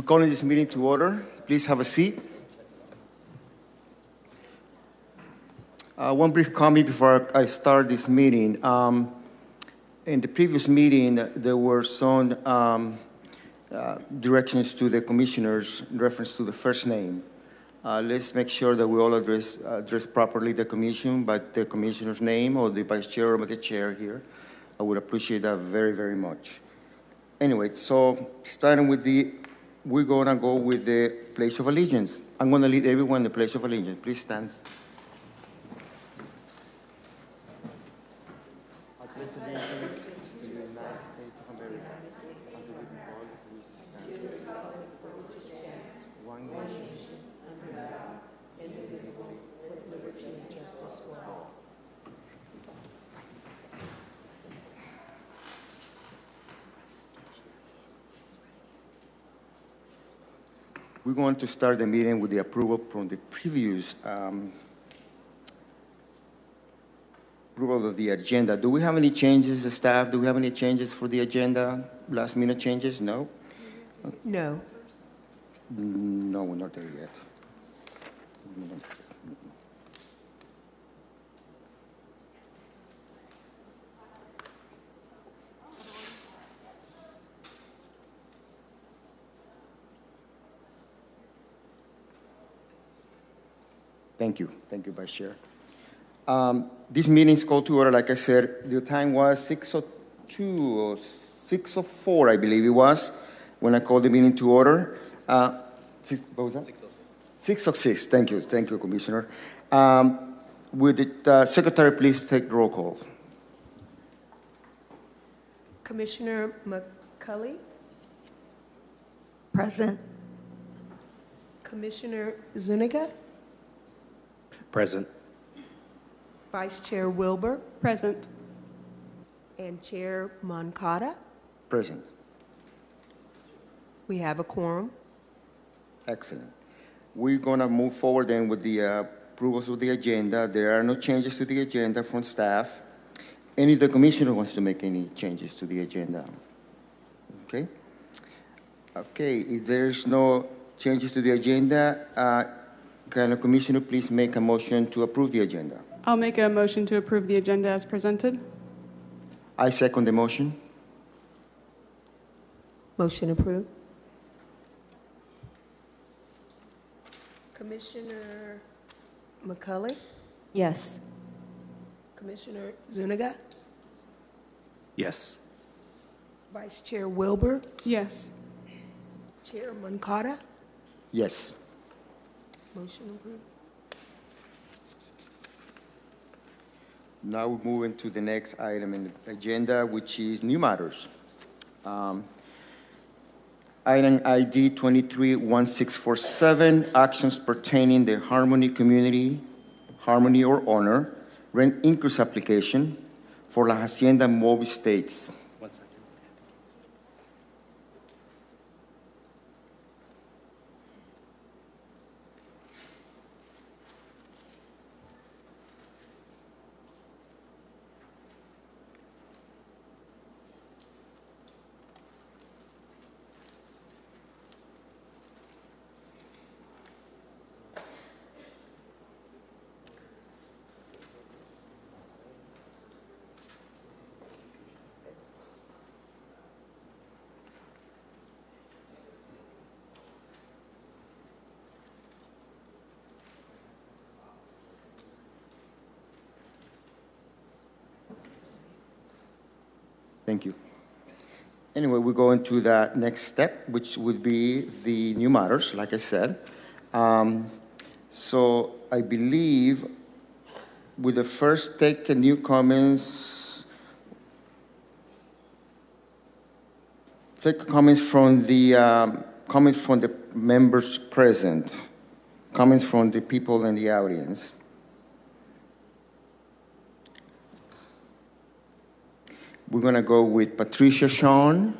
We're calling this meeting to order. Please have a seat. One brief comment before I start this meeting. In the previous meeting, there were some directions to the commissioners in reference to the first name. Let's make sure that we all address properly the commission by the commissioner's name or the vice chair or the chair here. I would appreciate that very, very much. Anyway, so starting with we're going to go with the Pledge of Allegiance. I'm going to lead everyone in the Pledge of Allegiance. Please stand. I pledge allegiance to the United States of America and to the republic for which it stands, one nation, under God, indivisible, with liberty and justice for all. We're going to start the meeting with the approval from the previous approval of the agenda. Do we have any changes, staff? Do we have any changes for the agenda? Last minute changes? No? No. No, we're not there yet. Thank you. Thank you, Vice Chair. This meeting is called to order, like I said. The time was 6:02 or 6:04, I believe it was, when I called the meeting to order. What was that? 6:06. Thank you. Thank you, Commissioner. Would the Secretary please take roll call? Commissioner McCulley? Present. Commissioner Zuniga? Present. Vice Chair Wilbur? Present. And Chair Moncada? Present. We have a quorum. Excellent. We're going to move forward then with the approvals of the agenda. There are no changes to the agenda from staff. Any of the commissioner wants to make any changes to the agenda? Okay. Okay, if there's no changes to the agenda, can a commissioner please make a motion to approve the agenda? I'll make a motion to approve the agenda as presented. I second the motion. Motion approved. Commissioner McCulley? Yes. Commissioner Zuniga? Yes. Vice Chair Wilbur? Yes. Chair Moncada? Yes. Motion approved. Now we're moving to the next item in the agenda, which is new matters. Item ID 231647, actions pertaining the Harmony Community, Harmony or Honor, rent increase application for La Hacienda Mobile Estates. 1 second. Thank you. Anyway, we go into that next step, which would be the new matters, like I said. So I believe with the first take new comments, take comments from the members present, comments from the people in the audience. We're going to go with Patricia Sean.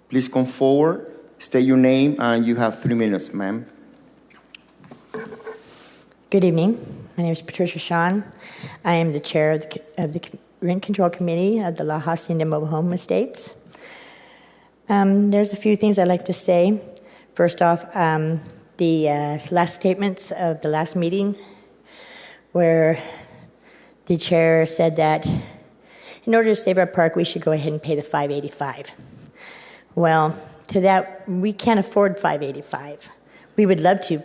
Please come forward, state your name, and you have 3 minutes, ma'am. Good evening. My name is Patricia Sean. I am the chair of the Rent Control Committee of the La Hacienda Mobile Home Estates. There's a few things I'd like to say. First off, the last statements of the last meeting, where the chair said that in order to save our park, we should go ahead and pay the $585. Well, to that, we can't afford $585. We would love to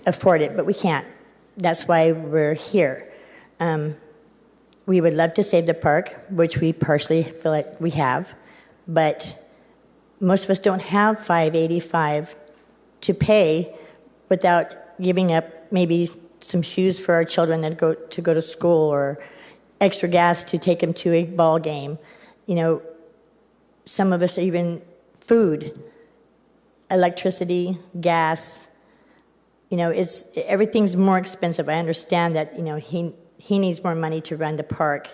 afford it, but we can't. That's why we're here. We would love to save the park, which we partially feel like we have, but most of us don't have $585 to pay without giving up maybe some shoes for our children that go to school, or extra gas to take them to a ball game. You know, some of us even food, electricity, gas. You know, everything's more expensive. I understand that, you know, he needs more money to run the park,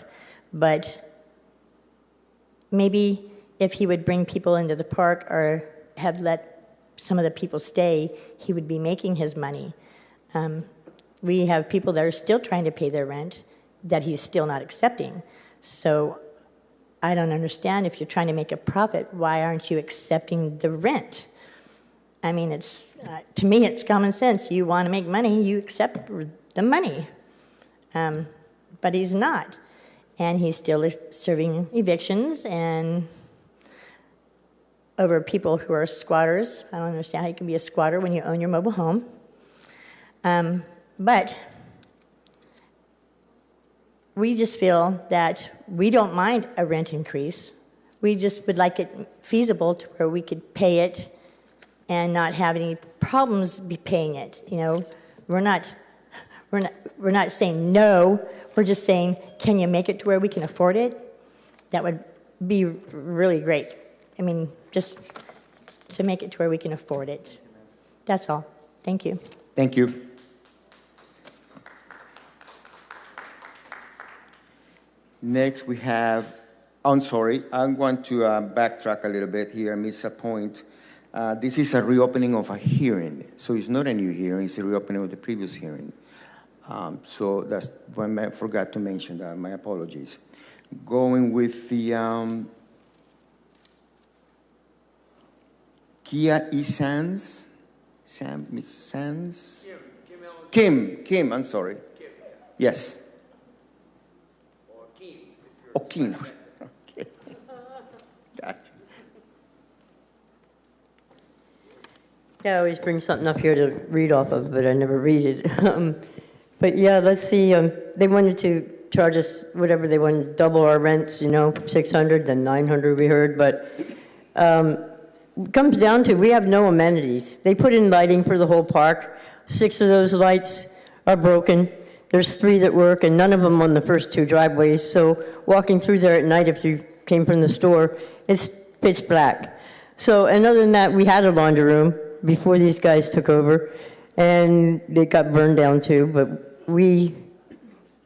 but maybe if he would bring people into the park or have let some of the people stay, he would be making his money. We have people that are still trying to pay their rent that he's still not accepting. So I don't understand, if you're trying to make a profit, why aren't you accepting the rent? I mean, to me, it's common sense. You want to make money, you accept the money. But he's not. And he's still serving evictions and over people who are squatters. I don't understand how you can be a squatter when you own your mobile home. But we just feel that we don't mind a rent increase. We just would like it feasible to where we could pay it and not have any problems be paying it. You know, we're not saying no. We're just saying, can you make it to where we can afford it? That would be really great. I mean, just to make it to where we can afford it. That's all. Thank you. Thank you. Next, we have, I'm sorry, I want to backtrack a little bit here. I missed a point. This is a reopening of a hearing. So it's not a new hearing, it's a reopening of the previous hearing. So that's one I forgot to mention that, my apologies. Going with the Kia E-Sans, Miss Sands? Kim, I'm sorry. Kim. Yes. Or Kim. Okay. Gotcha. Yeah, I always bring something up here to read off of, but I never read it. But yeah, let's see. They wanted to charge us whatever they wanted, double our rents, you know, $600, then $900 we heard. But it comes down to we have no amenities. They put in lighting for the whole park. 6 of those lights are broken. There's 3 that work, and none of them on the first 2 driveways. So walking through there at night, if you came from the store, it's pitch black. So, and other than that, we had a laundry room before these guys took over, and it got burned down too. But we,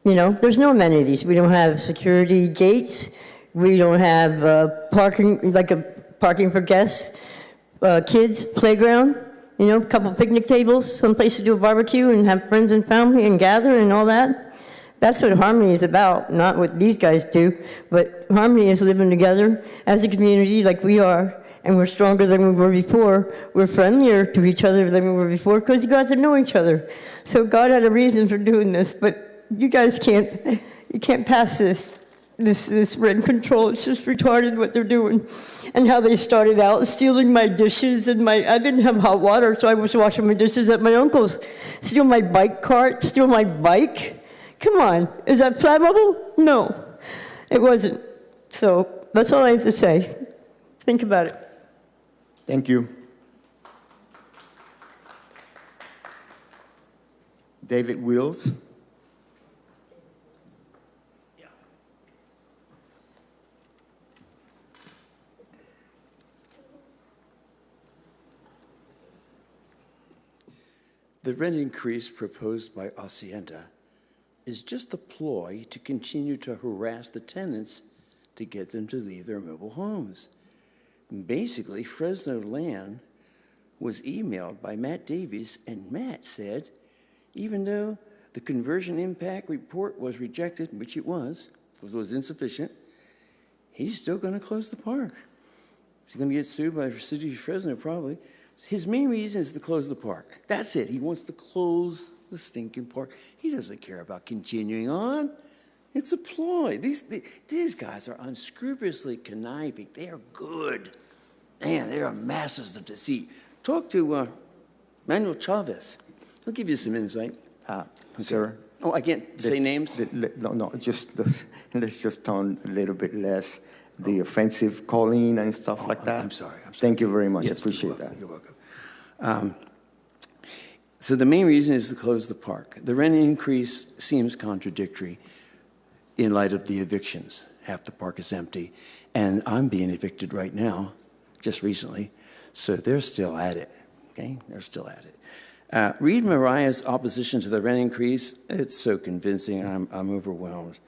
you know, there's no amenities. We don't have security gates. We don't have parking, like a parking for guests, kids, playground, you know, a couple picnic tables, some place to do a barbecue and have friends and family and gather and all that. That's what Harmony is about, not what these guys do. But Harmony is living together as a community like we are, and we're stronger than we were before. We're friendlier to each other than we were before because you got to know each other. So God had a reason for doing this, but you guys can't pass this rent control. It's just retarded what they're doing. And how they started out stealing my dishes and I didn't have hot water, so I was washing my dishes at my uncle's. Steal my bike cart, steal my bike. Come on, is that flammable? No, it wasn't. So that's all I have to say. Think about it. Thank you. David Wills. The rent increase proposed by Hacienda is just a ploy to continue to harass the tenants to get them to leave their mobile homes. Basically, Fresno Land was emailed by Matt Davies, and Matt said, even though the conversion impact report was rejected, which it was, because it was insufficient, he's still going to close the park. He's going to get sued by the city of Fresno, probably. His main reason is to close the park. That's it. He wants to close the stinking park. He doesn't care about continuing on. It's a ploy. These guys are unscrupulously conniving. They are good. Man, they are masters of deceit. Talk to Manuel Chavez. He'll give you some insight. Sir? Oh, I can't say names? No, let's just tone a little bit less the offensive calling and stuff like that. I'm sorry. Thank you very much. I Yes, appreciate that. You're welcome. So the main reason is to close the park. The rent increase seems contradictory in light of the evictions. Half the park is empty, and I'm being evicted right now, just recently, so they're still at it, okay? They're still at it. Read Mariah's opposition to the rent increase. It's so convincing. I'm overwhelmed.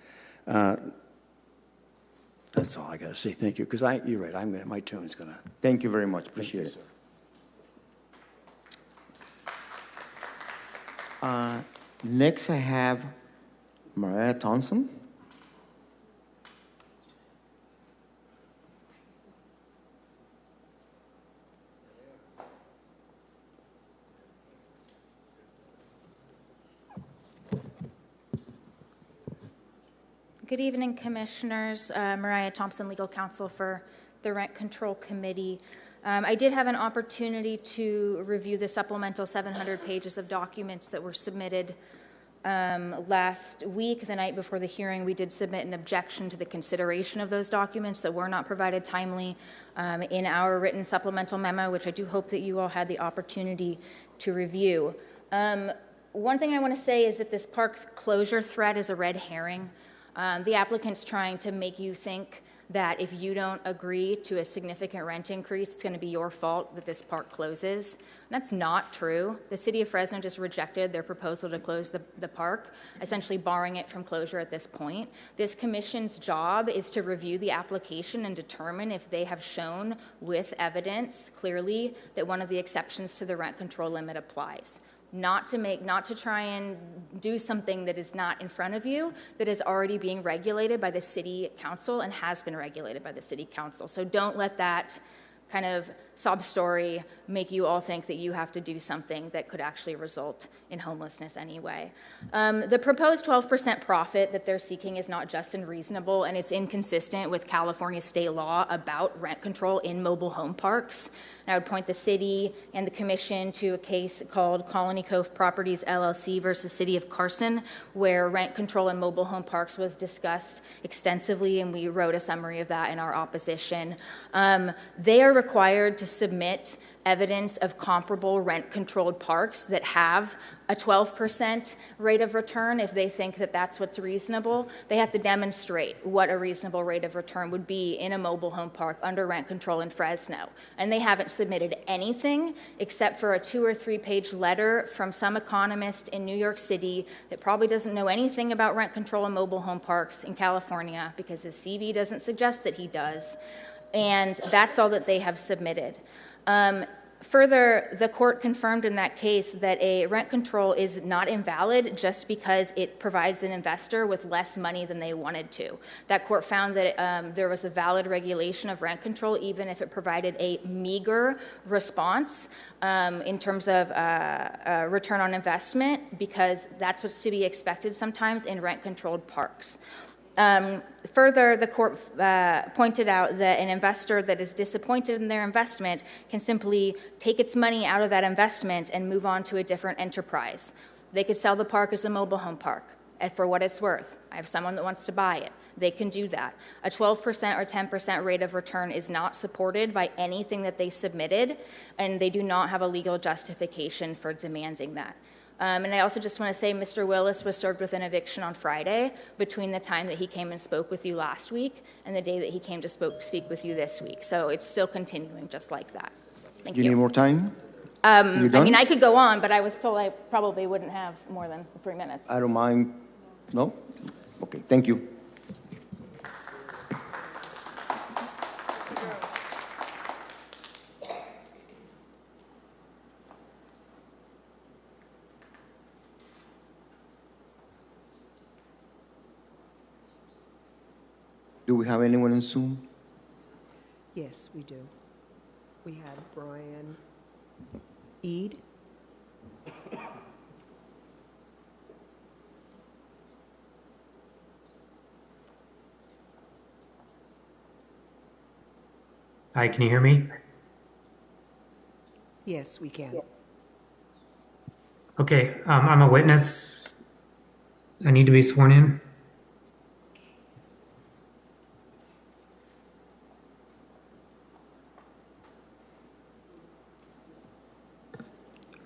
That's all I got to say. Thank you, because you're right. My tone's going to. Thank you very much. Appreciate it. Next, I have Mariah Thompson. Good evening, Commissioners. Mariah Thompson, Legal Counsel for the Rent Control Committee. I did have an opportunity to review the supplemental 700 pages of documents that were submitted last week. The night before the hearing, we did submit an objection to the consideration of those documents that were not provided timely in our written supplemental memo, which I do hope that you all had the opportunity to review. One thing I want to say is that this park closure threat is a red herring. The applicant's trying to make you think that if you don't agree to a significant rent increase, it's going to be your fault that this park closes. That's not true. The city of Fresno just rejected their proposal to close the park, essentially barring it from closure at this point. This commission's job is to review the application and determine if they have shown with evidence clearly that one of the exceptions to the rent control limit applies. Not to try and do something that is not in front of you, that is already being regulated by the city council and has been regulated by the city council. So don't let that kind of sob story make you all think that you have to do something that could actually result in homelessness anyway. The proposed 12% profit that they're seeking is not just and reasonable, and it's inconsistent with California state law about rent control in mobile home parks. And I would point the city and the commission to a case called Colony Cove Properties LLC versus City of Carson, where rent control in mobile home parks was discussed extensively, and we wrote a summary of that in our opposition. They are required to submit evidence of comparable rent-controlled parks that have a 12% rate of return if they think that that's what's reasonable. They have to demonstrate what a reasonable rate of return would be in a mobile home park under rent control in Fresno. And they haven't submitted anything except for a 2 or 3 page letter from some economist in New York City that probably doesn't know anything about rent control in mobile home parks in California because his CV doesn't suggest that he does. And that's all that they have submitted. Further, the court confirmed in that case that a rent control is not invalid just because it provides an investor with less money than they wanted to. That court found that there was a valid regulation of rent control even if it provided a meager response in terms of return on investment, because that's what's to be expected sometimes in rent-controlled parks. Further, the court pointed out that an investor that is disappointed in their investment can simply take its money out of that investment and move on to a different enterprise. They could sell the park as a mobile home park for what it's worth. I have someone that wants to buy it. They can do that. A 12% or 10% rate of return is not supported by anything that they submitted, and they do not have a legal justification for demanding that. And I also just want to say Mr. Willis was served with an eviction on Friday between the time that he came and spoke with you last week and the day that he came to speak with you this week. So it's still continuing just like that. Thank you. You need more time? I mean, I could go on, but I was told I probably wouldn't have more than 3 minutes. I don't mind. No? Okay, thank you. Do we have anyone on Zoom? Yes, we do. We have Brian Eid. Hi, can you hear me? Yes, we can. Okay, I'm a witness. I need to be sworn in.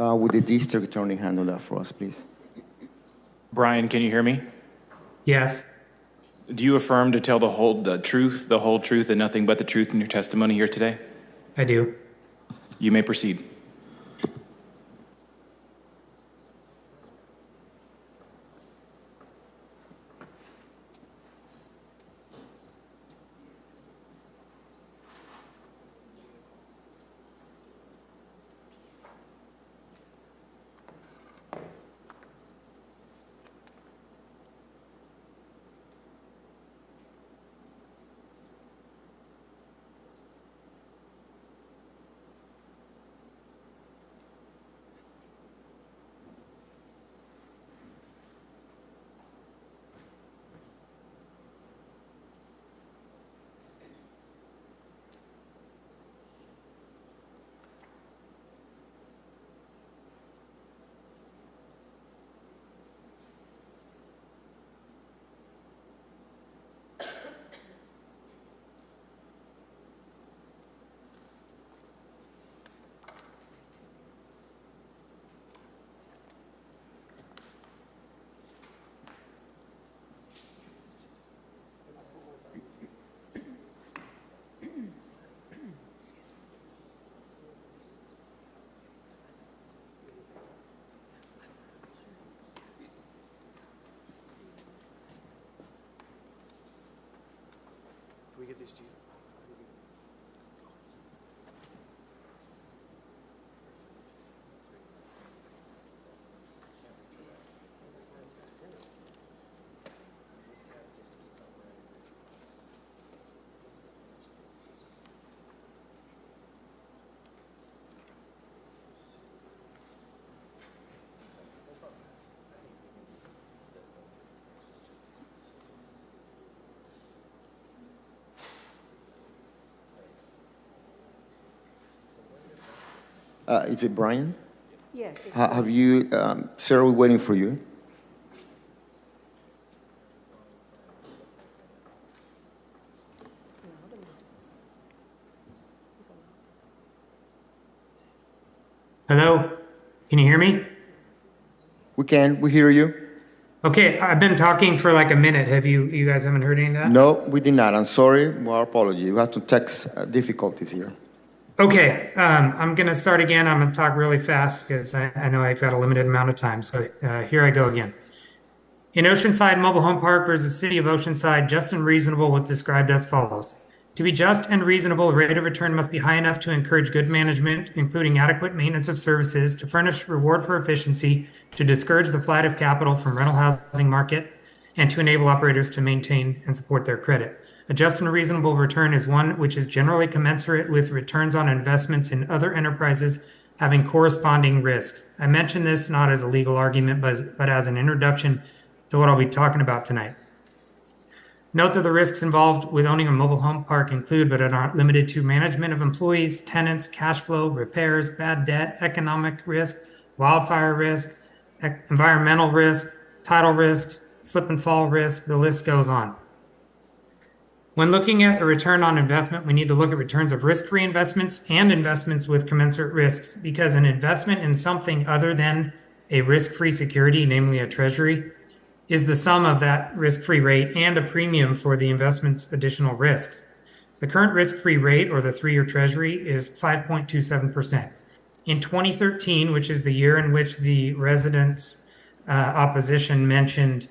Would the district attorney handle that for us, please? Brian, can you hear me? Yes, Do you affirm to tell the truth, the whole truth, and nothing but the truth in your testimony here today? I do. You may proceed. Is it Brian? Yes. it's Have you, sir, we're waiting for you. Hello? Can you hear me? We hear you. Okay, I've been talking for like a minute. You guys haven't heard any of that? No, we did not. I'm sorry. Our apology. We have to text difficulties here. Okay, I'm going to start again. I'm going to talk really fast because I know I've got a limited amount of time. So here I go again. In Oceanside Mobile Home Park versus City of Oceanside, just and reasonable was described as follows. To be just and reasonable, the rate of return must be high enough to encourage good management, including adequate maintenance of services, to furnish reward for efficiency, to discourage the flight of capital from rental housing market, and to enable operators to maintain and support their credit. A just and reasonable return is one which is generally commensurate with returns on investments in other enterprises having corresponding risks. I mention this not as a legal argument, but as an introduction to what I'll be talking about tonight. Note that the risks involved with owning a mobile home park include, but are not limited to, management of employees, tenants, cash flow, repairs, bad debt, economic risk, wildfire risk, environmental risk, title risk, slip and fall risk, the list goes on. When looking at a return on investment, we need to look at returns of risk-free investments and investments with commensurate risks, because an investment in something other than a risk-free security, namely a treasury, is the sum of that risk-free rate and a premium for the investment's additional risks. The current risk-free rate, or the 3-year treasury, is 5.27%. In 2013, which is the year in which the residents' opposition mentioned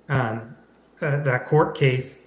that court case,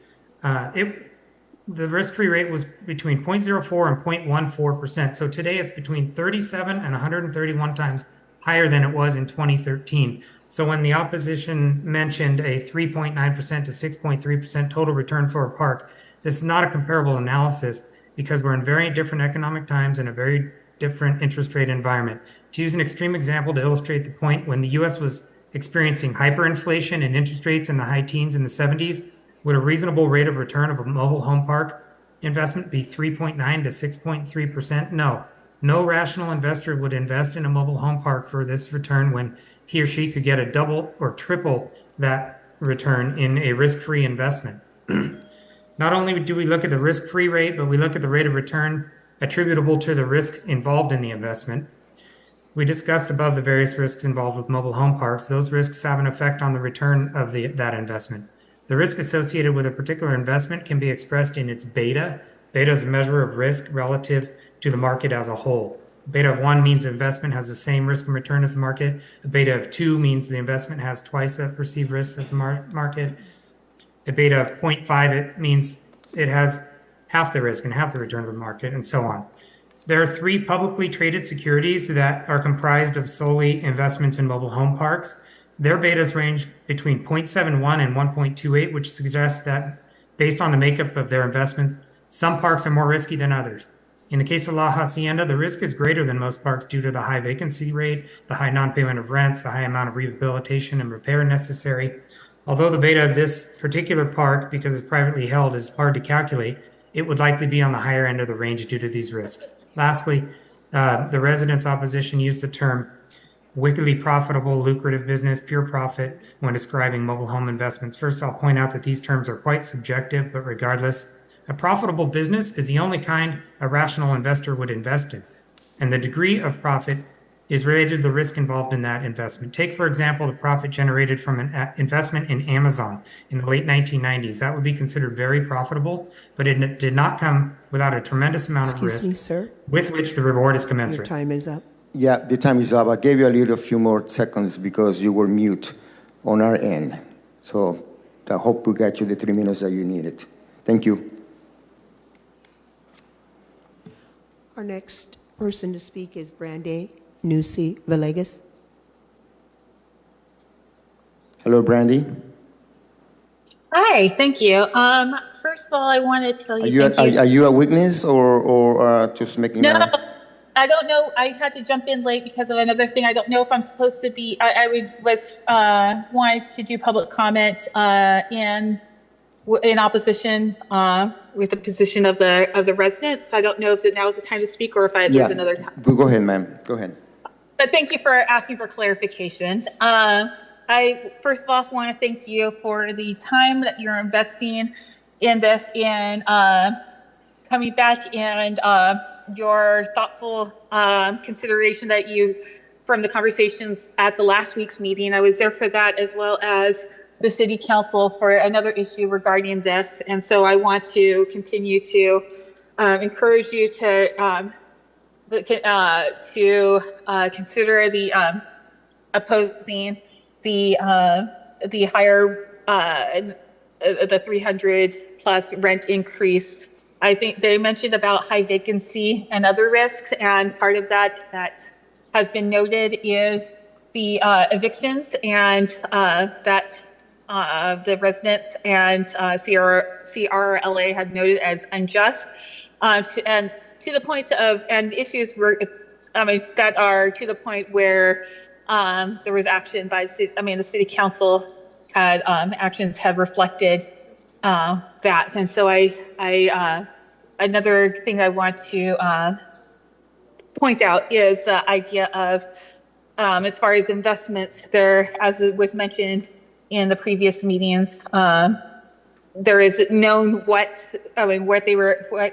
the risk-free rate was between 0.04 and 0.14%. So today it's between 37 and 131 times higher than it was in 2013. So when the opposition mentioned a 3.9% to 6.3% total return for a park, this is not a comparable analysis. because we're in very different economic times and a very different interest rate environment. To use an extreme example to illustrate the point, when the US was experiencing hyperinflation and interest rates in the high teens in the 70s, would a reasonable rate of return of a mobile home park investment be 3.9 to 6.3%? No. No rational investor would invest in a mobile home park for this return when he or she could get a double or triple that return in a risk-free investment. Not only do we look at the risk-free rate, but we look at the rate of return attributable to the risks involved in the investment. We discussed above the various risks involved with mobile home parks. Those risks have an effect on the return of that investment. The risk associated with a particular investment can be expressed in its beta. Beta is a measure of risk relative to the market as a whole. A beta of 1 means the investment has the same risk and return as the market. A beta of 2 means the investment has twice that perceived risk as the market. A beta of 0.5, it means it has half the risk and half the return of the market, and so on. There are 3 publicly traded securities that are comprised of solely investments in mobile home parks. Their betas range between 0.71 and 1.28, which suggests that based on the makeup of their investments, some parks are more risky than others. In the case of La Hacienda, the risk is greater than most parks due to the high vacancy rate, the high non-payment of rents, the high amount of rehabilitation and repair necessary. Although the beta of this particular park, because it's privately held, is hard to calculate, it would likely be on the higher end of the range due to these risks. Lastly, the residents' opposition used the term wickedly profitable, lucrative business, pure profit when describing mobile home investments. First, I'll point out that these terms are quite subjective, but regardless, a profitable business is the only kind a rational investor would invest in, and the degree of profit is related to the risk involved in that investment. Take, for example, the profit generated from an investment in Amazon in the late 1990s. That would be considered very profitable, but it did not come without a tremendous amount of risk Excuse me, sir. with which the reward is Your commensurate. time is up. Yeah, the time is up. I gave you a few more seconds because you were mute on our end. So I hope we got you the 3 minutes that you needed. Thank you. Our next person to speak is Brandy Nusi Villegas. Hello, Brandy. Hi, thank you. First of all, I want to tell Are you you, thank you. are you a witness or just making No, a... I don't know. I had to jump in late because of another thing. I don't know if I'm supposed to be. Wanted to do public comment in opposition with the position of the residents. I don't know if now is the time to speak or if there's another time. Go ahead, ma'am. Go ahead. But thank you for asking for clarification. I first of all want to thank you for the time that you're investing in this and coming back and your thoughtful consideration that you from the conversations at the last week's meeting. I was there for that, as well as the city council for another issue regarding this. And so I want to continue to encourage you to consider the opposing the higher the 300 plus rent increase. I think they mentioned about high vacancy and other risks, and part of that has been noted is the evictions, and that the residents and CRLA had noted as unjust, and to the point of, and issues were, that are to the point where there was action by the city council had actions have reflected that. And so I another thing I want to point out is the idea of as far as investments, there, as it was mentioned in the previous meetings, there is known what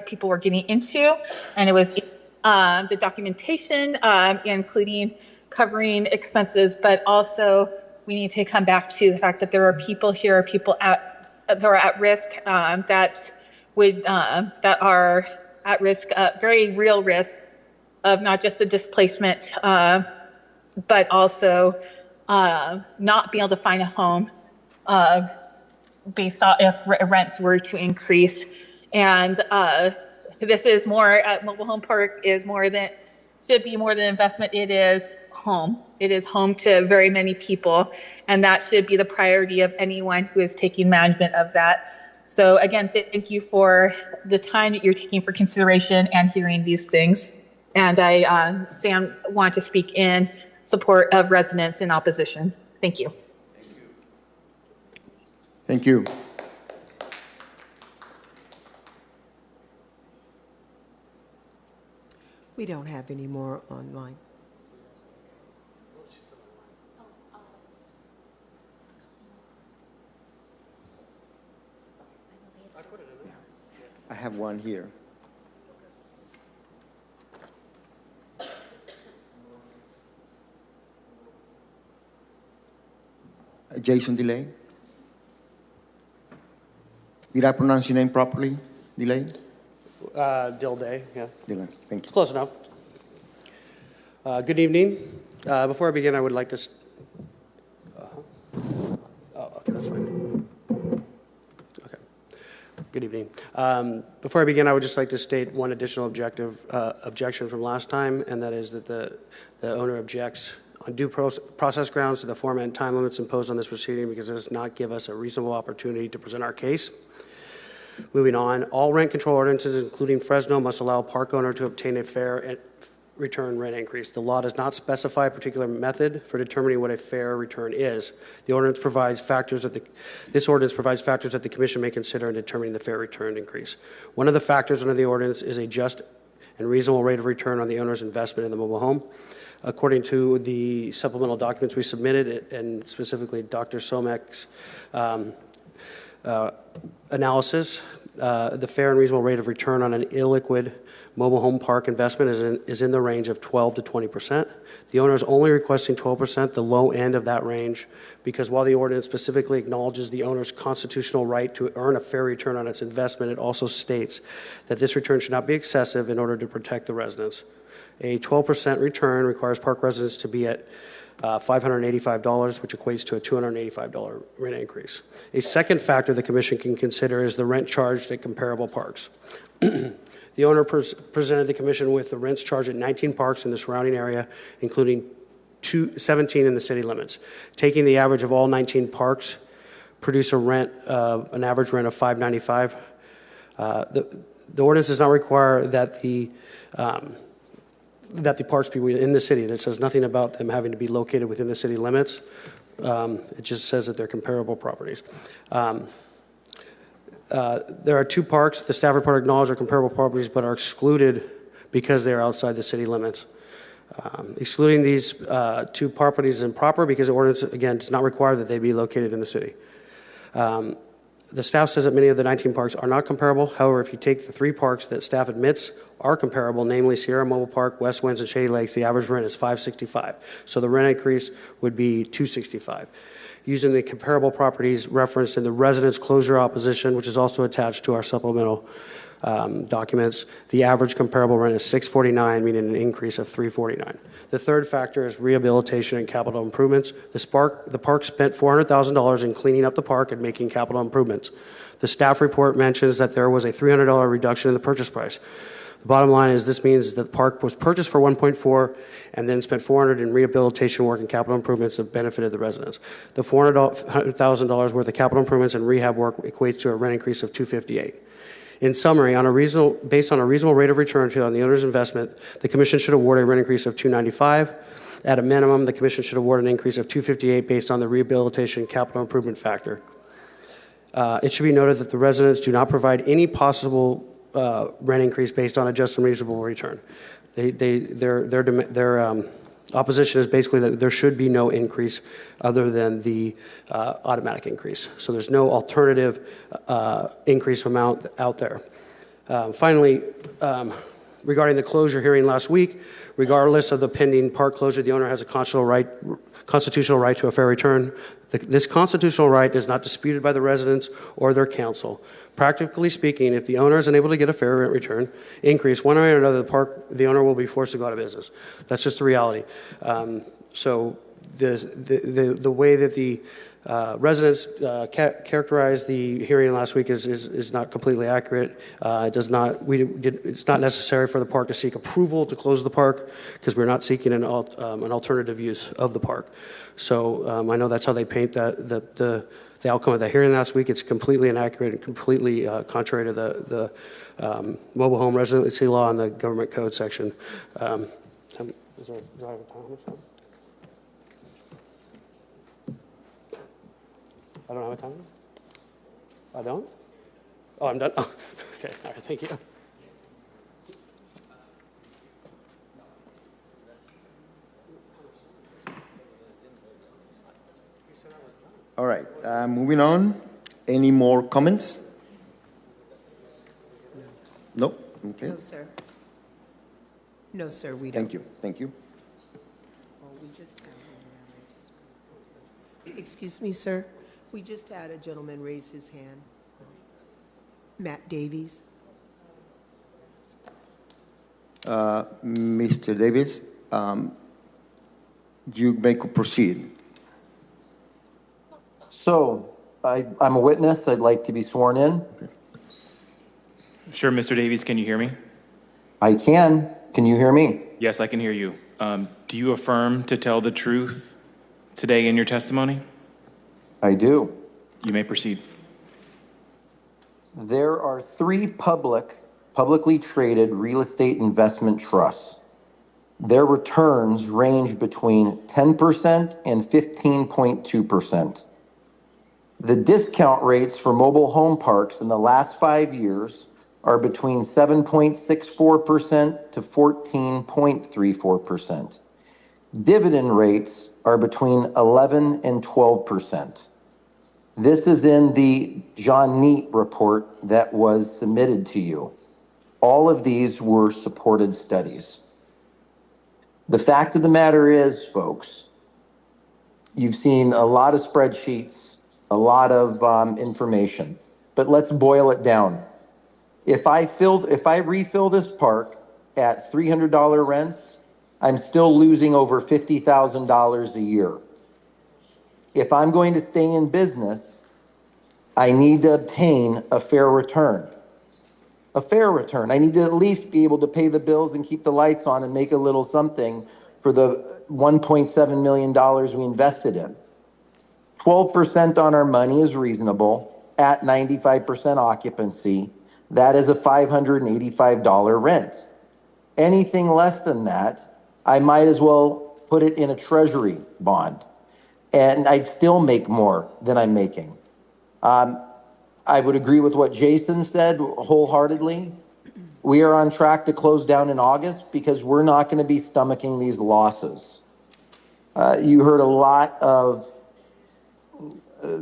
people were getting into, and it was the documentation, including covering expenses, but also we need to come back to the fact that there are people here, who are at risk, that are at risk, very real risk of not just the displacement, but also not being able to find a home based on if rents were to increase. And this is more, mobile home park is should be more than investment. It is home. It is home to very many people, and that should be the priority of anyone who is taking management of that. So again, thank you for the time that you're taking for consideration and hearing these things. And I, Sam, want to speak in support of residents in opposition. Thank you. Thank you. We don't have any more online. I have one here. Jason Delay. Did I pronounce your name properly? Delay? Dilday, yeah. Delay. Thank you. Close enough. Good evening. Before I begin, I would like to... Oh, okay, that's fine. Okay. Good evening. Before I begin, I would just like to state one additional objection from last time, and that is that the owner objects on due process grounds to the format and time limits imposed on this proceeding because it does not give us a reasonable opportunity to present our case. Moving on, all rent control ordinances, including Fresno, must allow a park owner to obtain a fair return rent increase. The law does not specify a particular method for determining what a fair return is. The ordinance provides factors that this ordinance provides factors that the commission may consider in determining the fair return increase. One of the factors under the ordinance is a just and reasonable rate of return on the owner's investment in the mobile home. According to the supplemental documents we submitted, and specifically Dr. Somek's analysis, the fair and reasonable rate of return on an illiquid mobile home park investment is in the range of 12 to 20%. The owner is only requesting 12%, the low end of that range, because while the ordinance specifically acknowledges the owner's constitutional right to earn a fair return on its investment, it also states that this return should not be excessive in order to protect the residents. A 12% return requires park residents to be at $585, which equates to a $285 rent increase. A second factor the commission can consider is the rent charged at comparable parks. The owner presented the commission with the rents charged at 19 parks in the surrounding area, including 17 in the city limits. Taking the average of all 19 parks, produce an average rent of $595. The ordinance does not require that the parks be in the city. That says nothing about them having to be located within the city limits. It just says that they're comparable properties. There are two parks the staff report acknowledged are comparable properties but are excluded because they are outside the city limits. Excluding these two properties is improper because the ordinance, again, does not require that they be located in the city. The staff says that many of the 19 parks are not comparable. However, if you take the 3 parks that staff admits are comparable, namely Sierra Mobile Park, West Winds, and Shady Lakes, the average rent is $565. So the rent increase would be $265. Using the comparable properties referenced in the residence closure opposition, which is also attached to our supplemental documents, the average comparable rent is $649, meaning an increase of $349. The third factor is rehabilitation and capital improvements. The park spent $400,000 in cleaning up the park and making capital improvements. The staff report mentions that there was a $300 reduction in the purchase price. The bottom line is this means the park was purchased for $1.4 and then spent $400 in rehabilitation work and capital improvements that benefited the residents. The $400,000 worth of capital improvements and rehab work equates to a rent increase of $258. In summary, based on a reasonable rate of return on the owner's investment, the commission should award a rent increase of $295. At a minimum, the commission should award an increase of $258 based on the rehabilitation capital improvement factor. It should be noted that the residents do not provide any possible rent increase based on a just and reasonable return. Their opposition is basically that there should be no increase other than the automatic increase. So there's no alternative increase amount out there. Finally, regarding the closure hearing last week, regardless of the pending park closure, the owner has a constitutional right to a fair return. This constitutional right is not disputed by the residents or their council. Practically speaking, if the owner is unable to get a fair rent return increase, one way or another, the owner will be forced to go out of business. That's just the reality. So the way that the Residents characterized the hearing last week is not completely accurate. It's not necessary for the park to seek approval to close the park because we're not seeking an alternative use of the park. So I know that's how they paint the outcome of the hearing last week. It's completely inaccurate and completely contrary to the mobile home residency law and the government code section. Do I have a time? I don't have a timer? I don't? Oh, I'm done? Oh, okay, all right, thank you. All right, moving on. Any more comments? No? Okay. No, sir. No, sir, we don't. Thank you, thank you. Oh, we just had- Excuse me, sir. We just had a gentleman raise his hand. Matt Davies. Mr. Davis, you may proceed. So, I'm a witness. I'd like to be sworn in. Sure, Mr. Davies, can you hear me? I can. Can you hear me? Yes, I can hear you. Do you affirm to tell the truth today in your testimony? I do. You may proceed. There are 3 publicly traded real estate investment trusts. Their returns range between 10% and 15.2%. The discount rates for mobile home parks in the last 5 years are between 7.64% to 14.34%. Dividend rates are between 11 and 12%. This is in the John Neat report that was submitted to you. All of these were supported studies. The fact of the matter is, folks, you've seen a lot of spreadsheets, a lot of information, but let's boil it down. If I refill this park at $300 rents, I'm still losing over $50,000 a year. If I'm going to stay in business, I need to obtain a fair return. A fair return. I need to at least be able to pay the bills and keep the lights on and make a little something for the $1.7 million we invested in. 12% on our money is reasonable at 95% occupancy. That is a $585 rent. Anything less than that, I might as well put it in a treasury bond, and I'd still make more than I'm making. I would agree with what Jason said wholeheartedly. We are on track to close down in August because we're not going to be stomaching these losses. You heard a lot of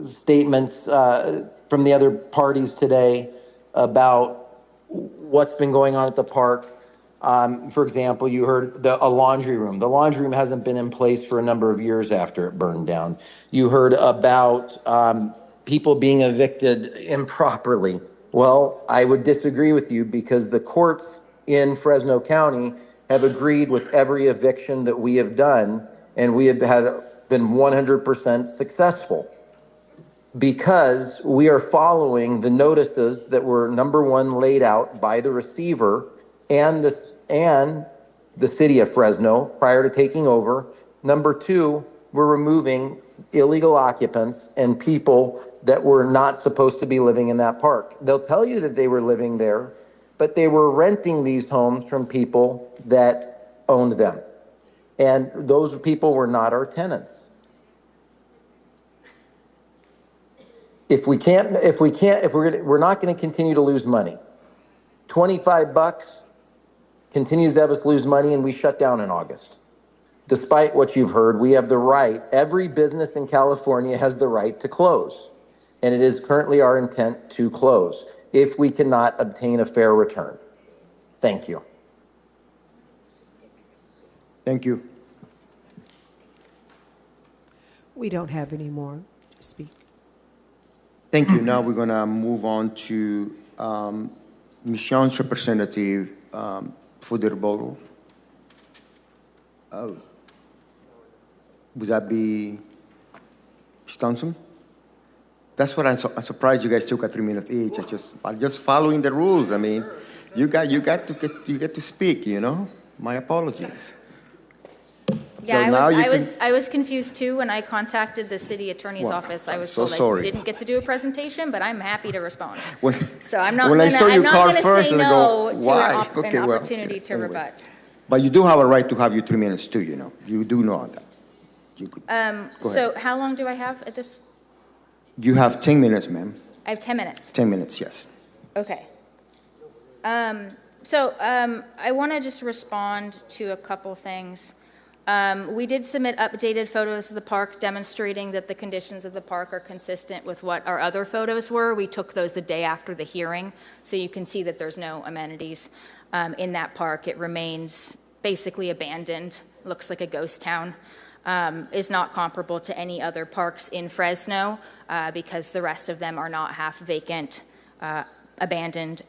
statements from the other parties today about what's been going on at the park. For example, you heard a laundry room. The laundry room hasn't been in place for a number of years after it burned down. You heard about people being evicted improperly. Well, I would disagree with you because the courts in Fresno County have agreed with every eviction that we have done, and we have been 100% successful because we are following the notices that were, number one, laid out by the receiver and the city of Fresno prior to taking over. Number two, we're removing illegal occupants and people that were not supposed to be living in that park. They'll tell you that they were living there, but they were renting these homes from people that owned them. And those people were not our tenants. We're not going to continue to lose money. $25 continues to have us lose money, and we shut down in August. Despite what you've heard, we have the right, every business in California has the right to close. And it is currently our intent to close if we cannot obtain a fair return. Thank you. Thank you. We don't have any more to speak. Thank you. Now we're going to move on to Ms. Young's representative for the rebuttal. Would that be Ms. Thompson? That's what I'm surprised you guys took a 3 minutes each. I'm just following the rules. I mean, you get to speak, you know? My apologies. Yeah, So now you I was confused too when I contacted the city attorney's Well, office. I I'm was so told sorry. I didn't get to do a presentation, but I'm happy to respond. When, So I'm not when I gonna, saw I'm you not call gonna first say and I no go, to why? an Okay, well, opportunity to anyway. rebut. But you do have a right to have your 3 minutes too, you know. You do know that. You could. Go So ahead. how long do I have at this? You have 10 minutes, ma'am. I have 10 minutes. 10 minutes, yes. Okay. I want to just respond to a couple things. We did submit updated photos of the park demonstrating that the conditions of the park are consistent with what our other photos were. We took those the day after the hearing, so you can see that there's no amenities in that park. It remains basically abandoned, looks like a ghost town. Is not comparable to any other parks in Fresno because the rest of them are not half vacant, abandoned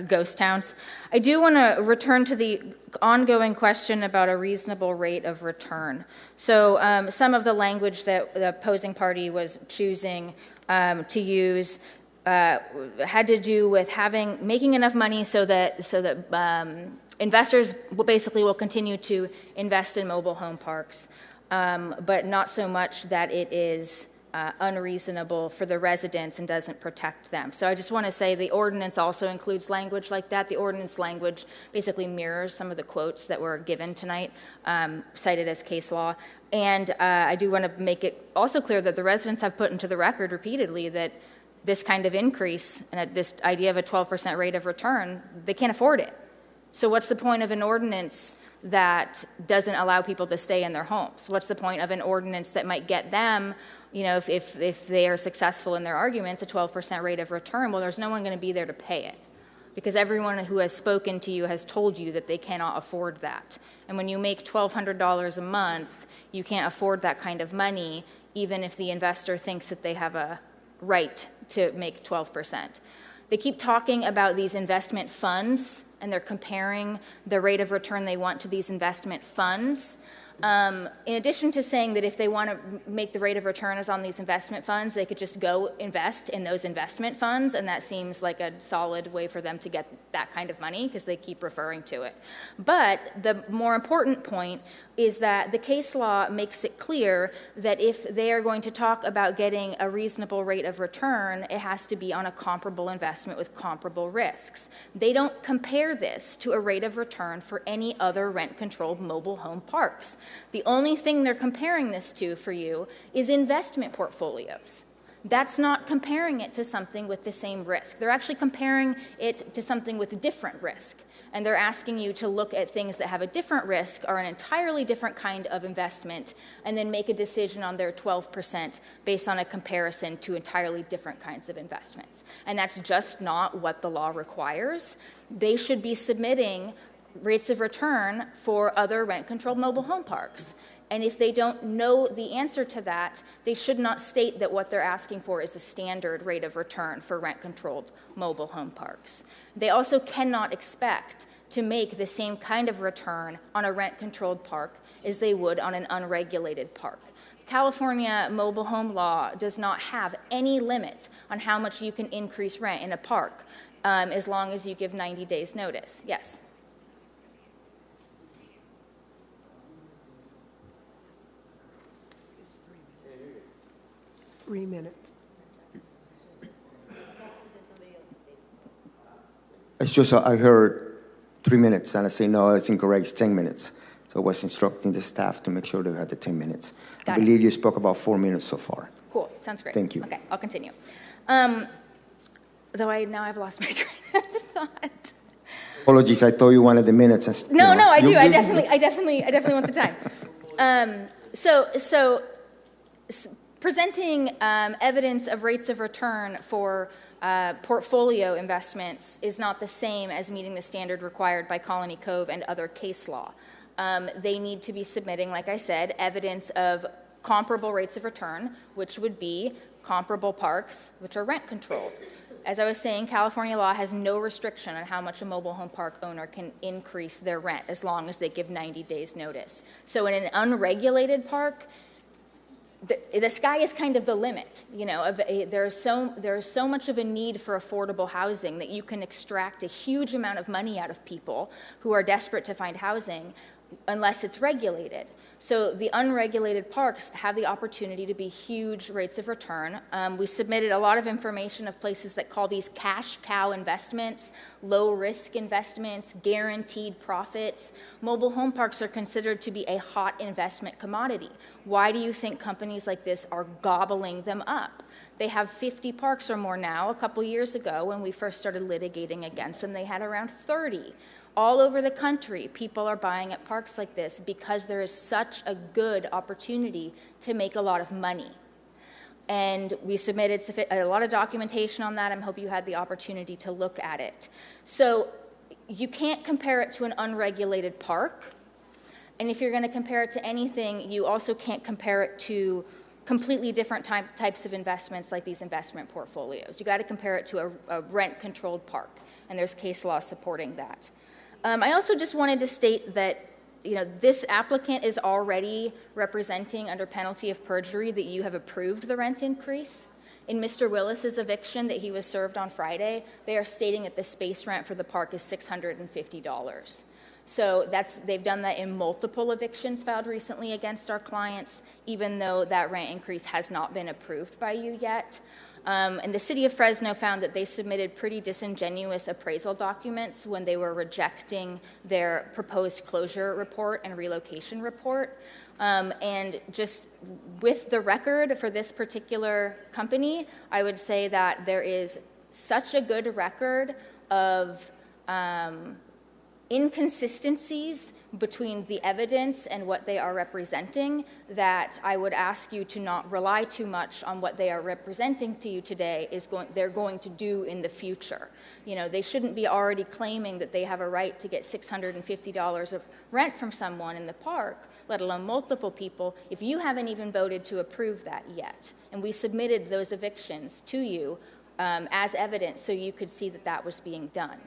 ghost towns. I do want to return to the ongoing question about a reasonable rate of return. So some of the language that the opposing party was choosing to use had to do with making enough money so that investors will continue to invest in mobile home parks. But not so much that it is unreasonable for the residents and doesn't protect them. So I just want to say the ordinance also includes language like that. The ordinance language basically mirrors some of the quotes that were given tonight, cited as case law. And I do want to make it also clear that the residents have put into the record repeatedly that this kind of increase and this idea of a 12% rate of return, they can't afford it. So what's the point of an ordinance that doesn't allow people to stay in their homes? What's the point of an ordinance that might get them, if they are successful in their arguments, a 12% rate of return? Well, there's no one going to be there to pay it because everyone who has spoken to you has told you that they cannot afford that. And when you make $1,200 a month, you can't afford that kind of money, even if the investor thinks that they have a right to make 12%. They keep talking about these investment funds, and they're comparing the rate of return they want to these investment funds. In addition to saying that if they want to make the rate of return as on these investment funds, they could just go invest in those investment funds, and that seems like a solid way for them to get that kind of money because they keep referring to it. But the more important point is that the case law makes it clear that if they are going to talk about getting a reasonable rate of return, it has to be on a comparable investment with comparable risks. They don't compare this to a rate of return for any other rent-controlled mobile home parks. The only thing they're comparing this to for you is investment portfolios. That's not comparing it to something with the same risk. They're actually comparing it to something with a different risk. And they're asking you to look at things that have a different risk or an entirely different kind of investment and then make a decision on their 12% based on a comparison to entirely different kinds of investments. And that's just not what the law requires. They should be submitting rates of return for other rent-controlled mobile home parks. And if they don't know the answer to that, they should not state that what they're asking for is a standard rate of return for rent-controlled mobile home parks. They also cannot expect to make the same kind of return on a rent-controlled park as they would on an unregulated park. California mobile home law does not have any limit on how much you can increase rent in a park as long as you give 90 days notice. Yes? It's 3 minutes. It's just I heard 3 minutes, and I say, no, it's incorrect, it's 10 minutes. So I was instructing the staff to make sure they had the 10 minutes. I believe you spoke about 4 minutes so far. Cool, sounds great. Thank you. Okay, I'll continue. Though now I've lost my train of thought. Apologies, I thought you wanted the minutes. And, No, I do. I you- definitely want the time. So presenting evidence of rates of return for portfolio investments is not the same as meeting the standard required by Colony Cove and other case law. They need to be submitting, like I said, evidence of comparable rates of return, which would be comparable parks, which are rent controlled. As I was saying, California law has no restriction on how much a mobile home park owner can increase their rent as long as they give 90 days notice. So in an unregulated park, the sky is kind of the limit, you know. There's so much of a need for affordable housing that you can extract a huge amount of money out of people who are desperate to find housing unless it's regulated. So the unregulated parks have the opportunity to be huge rates of return. We submitted a lot of information of places that call these cash cow investments, low risk investments, guaranteed profits. Mobile home parks are considered to be a hot investment commodity. Why do you think companies like this are gobbling them up? They have 50 parks or more now. A couple years ago, when we first started litigating against them, they had around 30. All over the country, people are buying at parks like this because there is such a good opportunity to make a lot of money. And we submitted a lot of documentation on that. I hope you had the opportunity to look at it. So you can't compare it to an unregulated park. And if you're going to compare it to anything, you also can't compare it to completely different types of investments like these investment portfolios. You got to compare it to a rent-controlled park, and there's case law supporting that. I also just wanted to state that, you know, this applicant is already representing under penalty of perjury that you have approved the rent increase. In Mr. Willis's eviction that he was served on Friday, they are stating that the space rent for the park is $650. So they've done that in multiple evictions filed recently against our clients, even though that rent increase has not been approved by you yet. And the city of Fresno found that they submitted pretty disingenuous appraisal documents when they were rejecting their proposed closure report and relocation report. And just with the record for this particular company, I would say that there is such a good record of inconsistencies between the evidence and what they are representing that I would ask you to not rely too much on what they are representing to you today they're going to do in the future. You know, they shouldn't be already claiming that they have a right to get $650 of rent from someone in the park, let alone multiple people, if you haven't even voted to approve that yet. And we submitted those evictions to you as evidence so you could see that that was being done.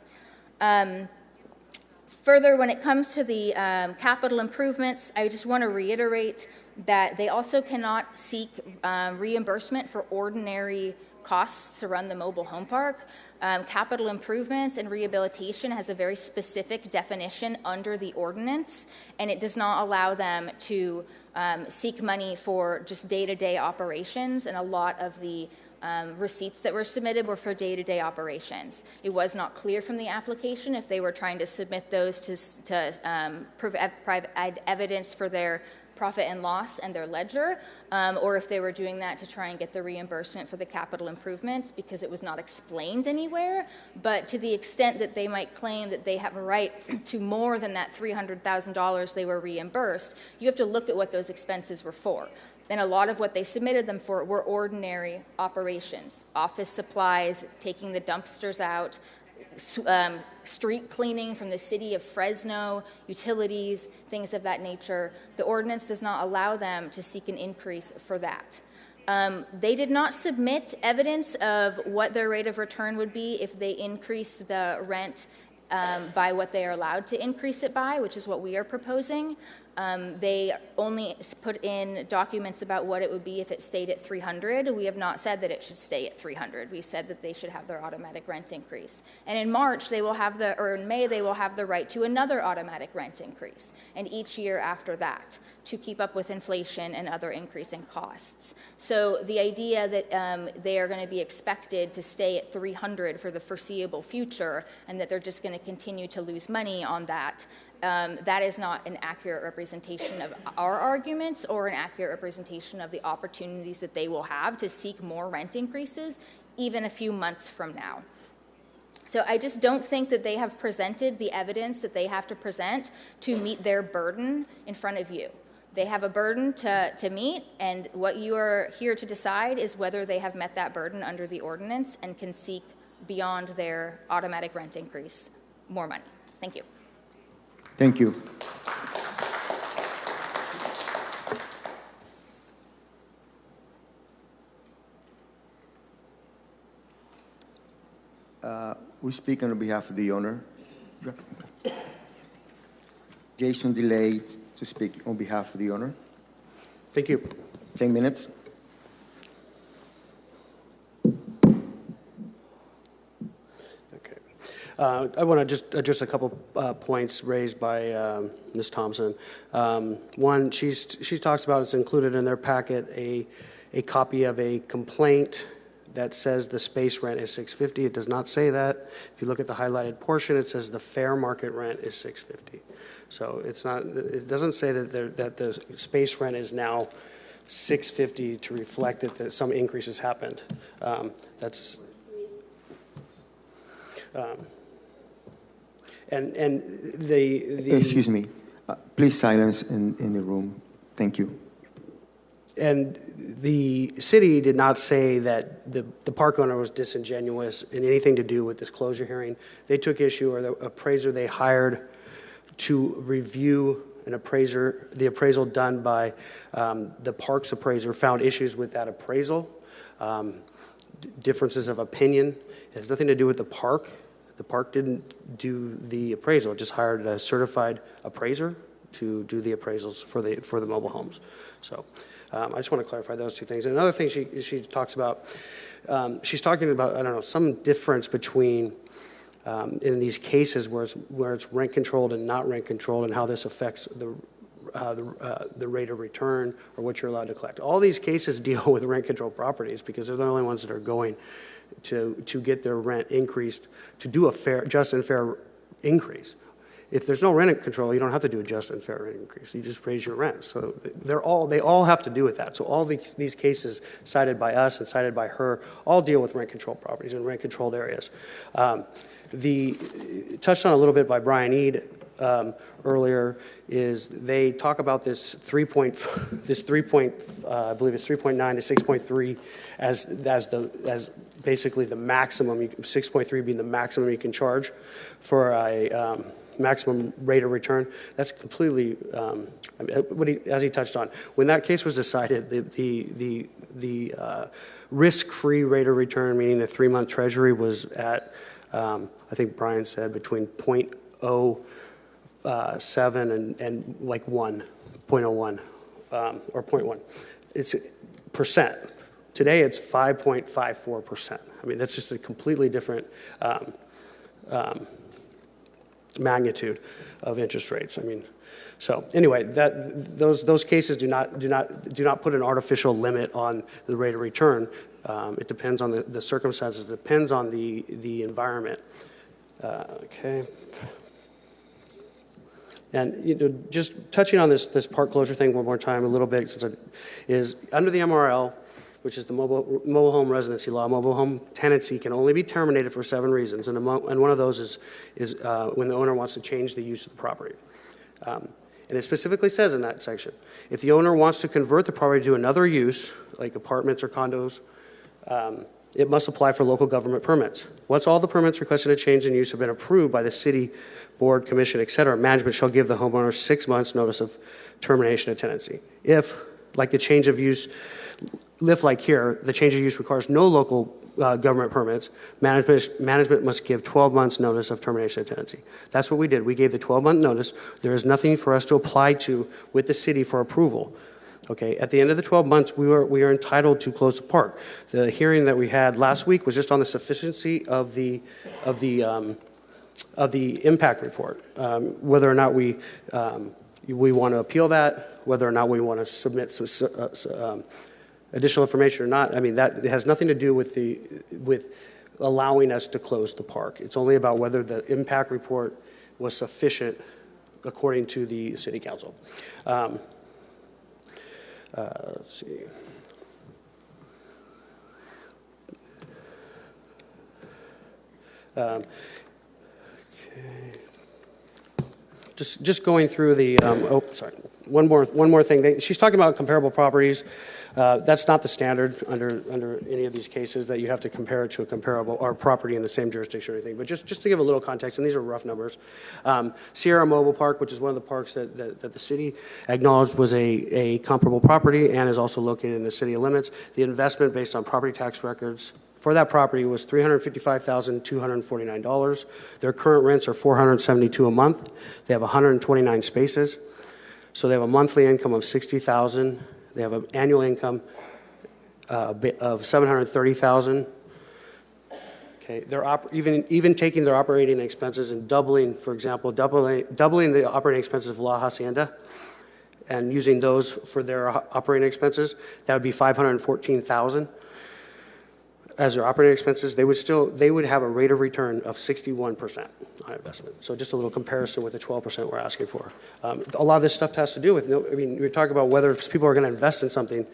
Further, when it comes to the capital improvements, I just want to reiterate that they also cannot seek reimbursement for ordinary costs to run the mobile home park. Capital improvements and rehabilitation has a very specific definition under the ordinance, and it does not allow them to seek money for just day-to-day operations, and a lot of the receipts that were submitted were for day-to-day operations. It was not clear from the application if they were trying to submit those to provide evidence for their profit and loss and their ledger, or if they were doing that to try and get the reimbursement for the capital improvements, because it was not explained anywhere. But to the extent that they might claim that they have a right to more than that $300,000 they were reimbursed, you have to look at what those expenses were for. And a lot of what they submitted them for were ordinary operations, office supplies, taking the dumpsters out, street cleaning from the city of Fresno, utilities, things of that nature. The ordinance does not allow them to seek an increase for that. They did not submit evidence of what their rate of return would be if they increased the rent by what they are allowed to increase it by, which is what we are proposing. They only put in documents about what it would be if it stayed at 300. We have not said that it should stay at 300. We said that they should have their automatic rent increase. And in March, they will have or in May, they will have the right to another automatic rent increase, and each year after that, to keep up with inflation and other increasing costs. So the idea that they are going to be expected to stay at 300 for the foreseeable future, and that they're just going to continue to lose money on that, that is not an accurate representation of our arguments or an accurate representation of the opportunities that they will have to seek more rent increases even a few months from now. So I just don't think that they have presented the evidence that they have to present to meet their burden in front of you. They have a burden to meet, and what you are here to decide is whether they have met that burden under the ordinance and can seek beyond their automatic rent increase more money. Thank you. Thank you. We speak on behalf of the owner. Jason delayed to speak on behalf of the owner. Thank you. 10 minutes. Okay. I want to just address a couple points raised by Ms. Thompson. One, she talks about, it's included in their packet, a copy of a complaint that says the space rent is $650. It does not say that. If you look at the highlighted portion, it says the fair market rent is $650. So it's not. It doesn't say that the space rent is now $650 to reflect that some increases happened. That's. And the. Excuse me. Please silence in the room. Thank you. And the city did not say that the park owner was disingenuous in anything to do with this closure hearing. They took issue, or the appraiser they hired to review the appraisal done by the parks appraiser found issues with that appraisal, differences of opinion. It has nothing to do with the park. The park didn't do the appraisal. It just hired a certified appraiser to do the appraisals for the mobile homes. So I just want to clarify those two things. And another thing she talks about, she's talking about, I don't know, some difference between in these cases where it's rent controlled and not rent controlled, and how this affects the rate of return or what you're allowed to collect. All these cases deal with rent controlled properties because they're the only ones that are going to get their rent increased, to do a just and fair increase. If there's no rent control, you don't have to do a just and fair rent increase. You just raise your rent. So they all have to do with that. So all these cases cited by us and cited by her all deal with rent controlled properties and rent controlled areas. Touched on a little bit by Brian Eade earlier is they talk about this I believe it's 3.9 to 6.3 as basically the maximum. 6.3 being the maximum you can charge for a maximum rate of return. That's completely as he touched on. When that case was decided, the risk-free rate of return, meaning the 3-month treasury, was at I think Brian said between 0.07 and like 1.01 or 0.1. It's percent. Today it's 5.54%. I mean, that's just a completely different magnitude of interest rates. I mean, so anyway, those cases do not put an artificial limit on the rate of return. It depends on the circumstances. It depends on the environment. Okay. And just touching on this park closure thing one more time, a little bit, since is under the MRL, which is the mobile home residency law. Mobile home tenancy can only be terminated for 7 reasons, and one of those is when the owner wants to change the use of the property. And it specifically says in that section, if the owner wants to convert the property to another use, like apartments or condos, it must apply for local government permits. Once all the permits requested a change in use have been approved by the city, board, commission, et cetera, management shall give the homeowner 6 months notice of termination of tenancy. If, like the change of use, like here, the change of use requires no local government permits, management must give 12 months notice of termination of tenancy. That's what we did. We gave the 12-month notice. There is nothing for us to apply to with the city for approval. Okay, at the end of the 12 months, we are entitled to close the park. The hearing that we had last week was just on the sufficiency of the impact report, whether or not we want to appeal that, whether or not we want to submit some additional information or not. I mean, that it has nothing to do with allowing us to close the park. It's only about whether the impact report was sufficient according to the city council. Let's see. Okay. Just going through the. Sorry. One more thing. She's talking about comparable properties. That's not the standard under any of these cases that you have to compare it to a comparable or property in the same jurisdiction or anything. But just to give a little context, and these are rough numbers. Sierra Mobile Park, which is one of the parks that the city acknowledged was a comparable property and is also located in the city limits. The investment based on property tax records for that property was $355,249. Their current rents are $472 a month. They have 129 spaces. So they have a monthly income of $60,000. They have an annual income of $730,000. Okay, even taking their operating expenses and doubling, for example, doubling the operating expenses of La Hacienda and using those for their operating expenses, that would be $514,000 as their operating expenses. They would have a rate of return of 61% on investment. So just a little comparison with the 12% we're asking for. A lot of this stuff has to do with, we're talking about whether people are going to invest in something.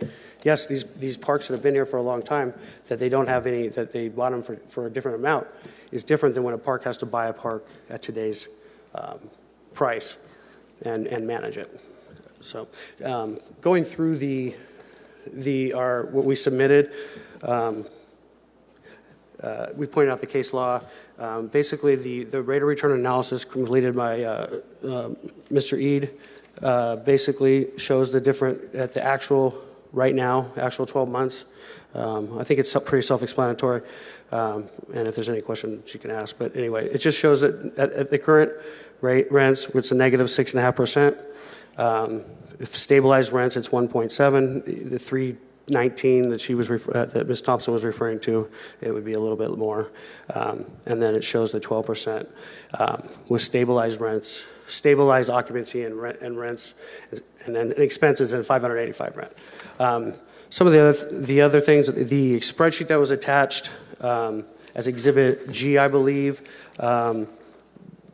Yes, these parks that have been here for a long time, that they don't have any, that they bought them for a different amount, is different than when a park has to buy a park at today's price and manage it. So going through what we submitted, we pointed out the case law. Basically, the rate of return analysis completed by Mr. Eid basically shows the different, at the actual, right now, actual 12 months. I think it's pretty self-explanatory, and if there's any questions you can ask. But anyway, it just shows that at the current rents, it's a negative 6.5%. If stabilized rents, it's 1.7. The 319 that Ms. Thompson was referring to, it would be a little bit more. And then it shows the 12% with stabilized rents, stabilized occupancy and rents, and then expenses and 585 rent. Some of the other things, the spreadsheet that was attached as Exhibit G, I believe, that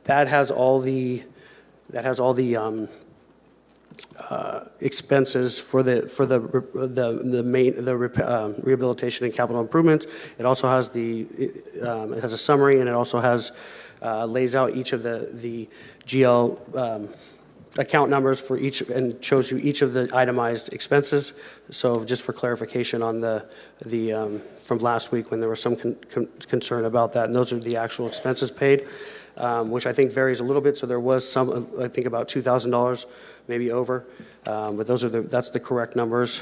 has all the expenses for the rehabilitation and capital improvements. It also has it has a summary, and it also has lays out each of the GL account numbers for each, and shows you each of the itemized expenses. So just for clarification on the from last week when there was some concern about that, and those are the actual expenses paid, which I think varies a little bit. So there was some, I think about $2,000, maybe over, but that's the correct numbers.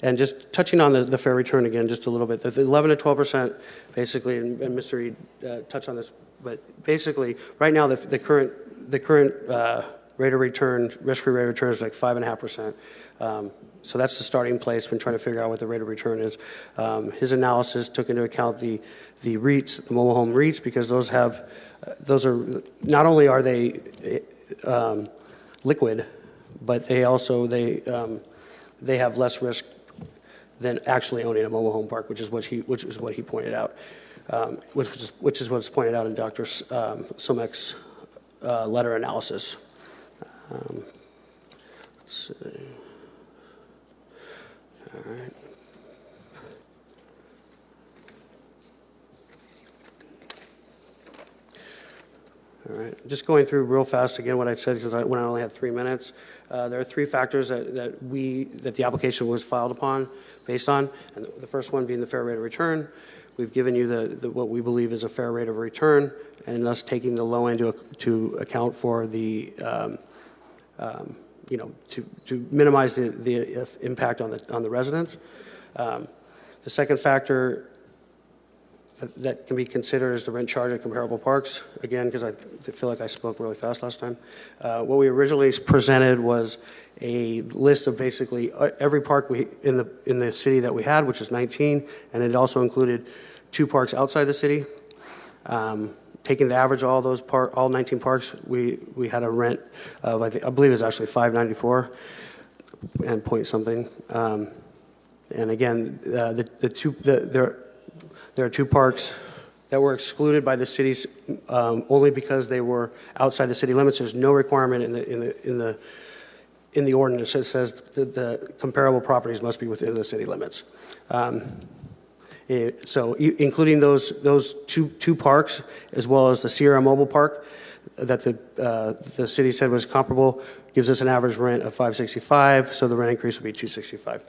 And just touching on the fair return again, just a little bit. The 11 to 12%, basically, and Mr. Reed touched on this, but basically, right now the current rate of return, risk-free rate of return is like 5.5%. So that's the starting place when trying to figure out what the rate of return is. His analysis took into account the REITs, the mobile home REITs, because those are not only are they liquid, but they also they have less risk than actually owning a mobile home park, which is what he pointed out, which is what's pointed out in Dr. Somek's letter analysis. Let's see. All right. All right, just going through real fast again what I said, because when I only had 3 minutes. There are 3 factors that the application was filed upon, based on, and the first one being the fair rate of return. We've given you what we believe is a fair rate of return, and thus taking the low end to account for the, to minimize the impact on the residents. The second factor that can be considered is the rent charge at comparable parks. Again, because I feel like I spoke really fast last time. What we originally presented was a list of basically every park in the city that we had, which is 19, and it also included 2 parks outside the city. Taking the average of all 19 parks, we had a rent of I believe it was actually $594 and point something. And again, there are 2 parks that were excluded by the cities only because they were outside the city limits. There's no requirement in the ordinance that says the comparable properties must be within the city limits. So including those two parks, as well as the Sierra Mobile Park that the city said was comparable, gives us an average rent of $565, so the rent increase would be $265.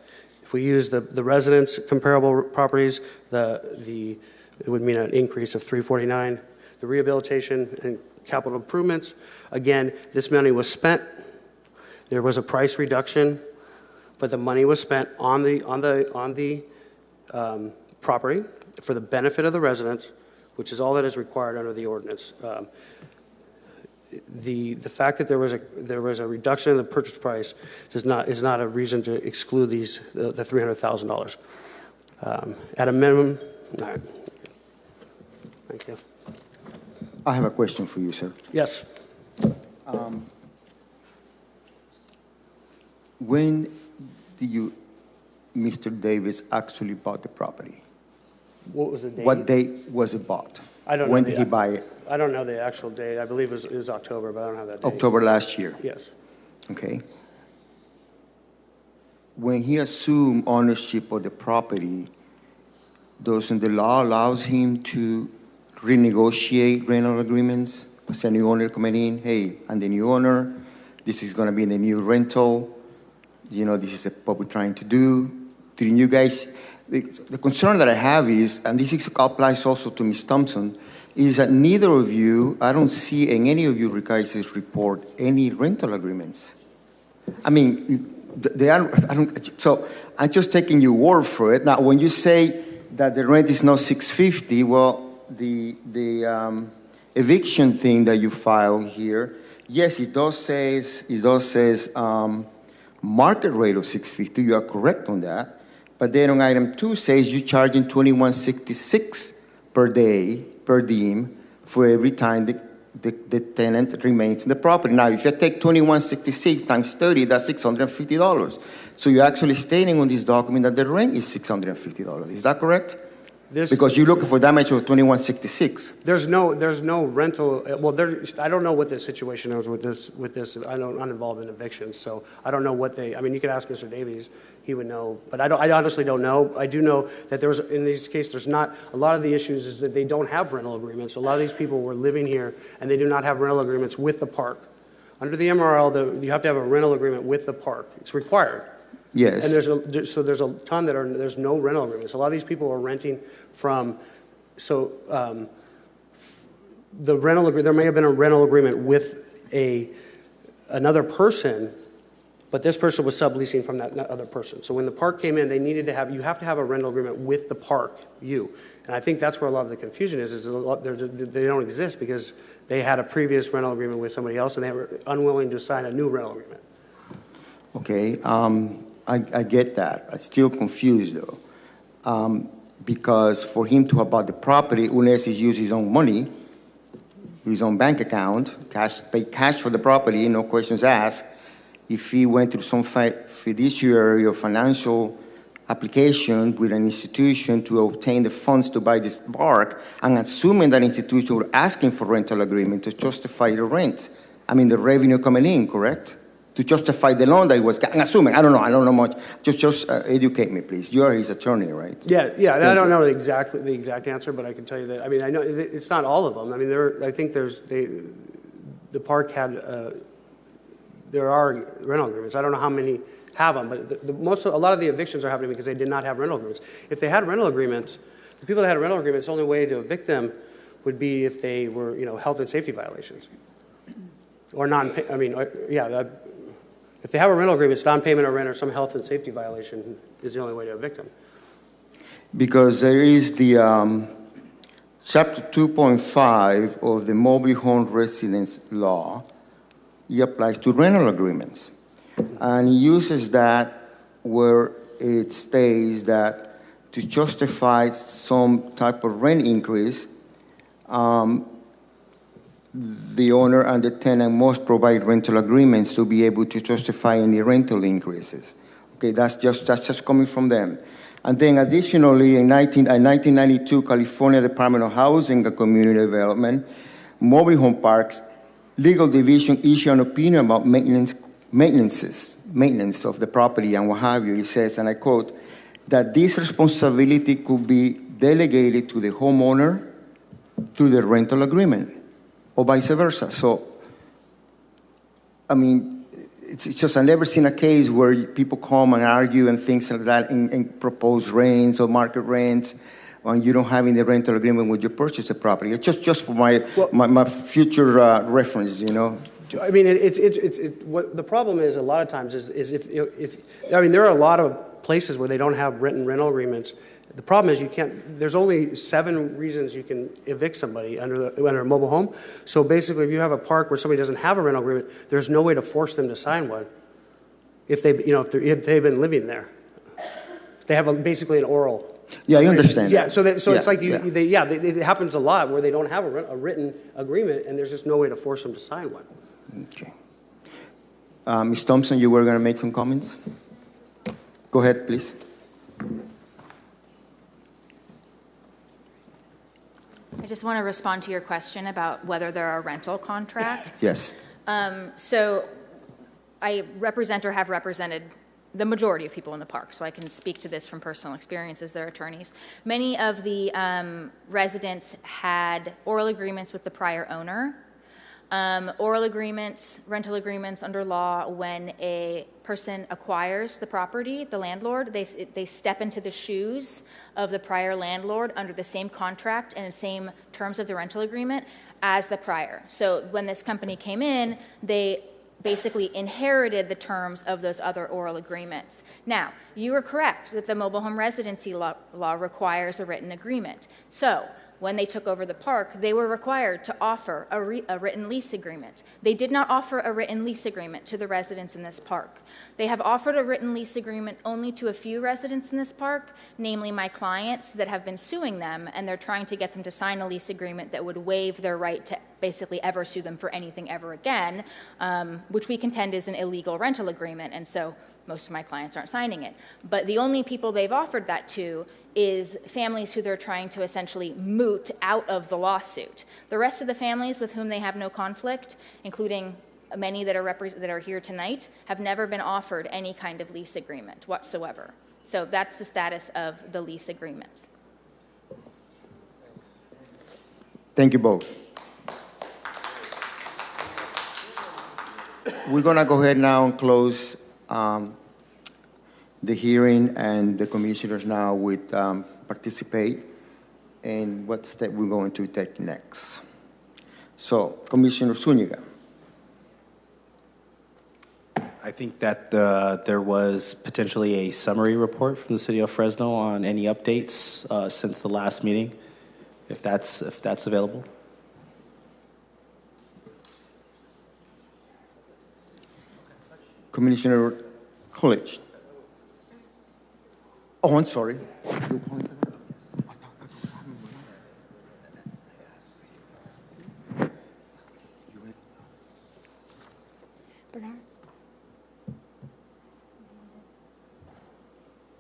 If we use the residents' comparable properties, it would mean an increase of $349. The rehabilitation and capital improvements, again, this money was spent. There was a price reduction, but the money was spent on the property for the benefit of the residents, which is all that is required under the ordinance. the fact that there was a reduction in the purchase price is not a reason to exclude the $300,000. At a minimum, all right. Thank you. I have a question for you, sir. Yes. When did Mr. Davis actually bought the property? What was the date? What date was it bought? I don't know. When did he buy it? I don't know the actual date. I believe it was October, but I don't have that date. October last year. Yes. Okay. When he assumed ownership of the property, doesn't the law allows him to renegotiate rental agreements? Was a new owner coming in, hey, I'm the new owner, this is gonna be the new rental, you know, this is what we're trying to do. Didn't you guys, the concern that I have is, and this applies also to Ms. Thompson, is that neither of you, I don't see in any of you guys' report any rental agreements. I mean, they are, so I'm just taking your word for it. Now, when you say that the rent is not $650, well, the eviction thing that you filed here, yes, it does says market rate of $650. You are correct on that. But then on item 2 says you're charging $21.66 per day per diem for every time the tenant remains in the property. Now, if you take $21.66 times 30, that's $650. So you're actually stating on this document that the rent is $650. Is that correct? Because you're looking for damage of $21.66. There's no rental. Well, I don't know what the situation is with this. I'm involved in evictions, so I don't know what they. I mean, you could ask Mr. Davies; he would know. But I honestly don't know. I do know that there was in these cases. There's not a lot of the issues is that they don't have rental agreements. A lot of these people were living here and they do not have rental agreements with the park. Under the MRL, you have to have a rental agreement with the park. It's required. Yes. And there's a ton there's no rental agreements. A lot of these people are renting from, the rental agreement, there may have been a rental agreement with another person, but this person was subleasing from that other person. So when the park came in, you have to have a rental agreement with the park, And I think that's where a lot of the confusion is they don't exist because they had a previous rental agreement with somebody else and they were unwilling to sign a new rental agreement. Okay, I get that. I'm still confused though. Because for him to have bought the property, unless he's used his own money, his own bank account, pay cash for the property, no questions asked, if he went through some fiduciary or financial application with an institution to obtain the funds to buy this park, I'm assuming that institution were asking for rental agreement to justify the rent. I mean, the revenue coming in, correct? To justify the loan that he was, I'm assuming, I don't know much. Just educate me, please. You are his attorney, right? Yeah. And I don't know the exact answer, but I can tell you that. I mean, I know it's not all of them. I mean, I think the park had, there are rental agreements. I don't know how many have them, but a lot of the evictions are happening because they did not have rental agreements. If they had rental agreements, the people that had rental agreements, the only way to evict them would be if they were, health and safety violations. Or if they have a rental agreement, it's non-payment of rent or some health and safety violation is the only way to evict them. Because there is the Chapter 2.5 of the Mobilehome Residence Law. It applies to rental agreements. And he uses that where it states that to justify some type of rent increase, the owner and the tenant must provide rental agreements to be able to justify any rental increases. Okay, that's just coming from them. And then additionally, in 1992, California Department of Housing and Community Development, Mobilehome Parks Legal Division issued an opinion about maintenance of the property and what have you. It says, and I quote, that this responsibility could be delegated to the homeowner through the rental agreement, or vice versa. So, I mean, it's just I've never seen a case where people come and argue and things like that and propose rents or market rents when you don't have any rental agreement when you purchase the property. It's just for my future reference, I mean, what the problem is a lot of times is if there are a lot of places where they don't have written rental agreements. The problem is there's only 7 reasons you can evict somebody under a mobile home. So basically, if you have a park where somebody doesn't have a rental agreement, there's no way to force them to sign one if they've been living there. They have basically an oral. Yeah, I understand. Yeah, so it's like yeah. it happens a lot where they don't have a written agreement, and there's just no way to force them to sign one. Okay. Ms. Thompson, you were going to make some comments? Go ahead, please. I just want to respond to your question about whether there are rental contracts. Yes. So I represent or have represented the majority of people in the park, so I can speak to this from personal experience as their attorneys. Many of the residents had oral agreements with the prior owner. Oral agreements, rental agreements under law, when a person acquires the property, the landlord, they step into the shoes of the prior landlord under the same contract and the same terms of the rental agreement as the prior. So when this company came in, they basically inherited the terms of those other oral agreements. Now, you are correct that the mobile home residency law requires a written agreement. So when they took over the park, they were required to offer a written lease agreement. They did not offer a written lease agreement to the residents in this park. They have offered a written lease agreement only to a few residents in this park, namely my clients that have been suing them, and they're trying to get them to sign a lease agreement that would waive their right to basically ever sue them for anything ever again, which we contend is an illegal rental agreement, and so most of my clients aren't signing it. But the only people they've offered that to is families who they're trying to essentially moot out of the lawsuit. The rest of the families with whom they have no conflict, including many that are here tonight, have never been offered any kind of lease agreement whatsoever. So that's the status of the lease agreements. Thank you both. We're going to go ahead now and close the hearing, and the commissioners now would participate in what step we're going to take next. So, Commissioner Zuniga. I think that there was potentially a summary report from the city of Fresno on any updates since the last meeting, if that's available. Commissioner Coolidge. Oh, I'm sorry.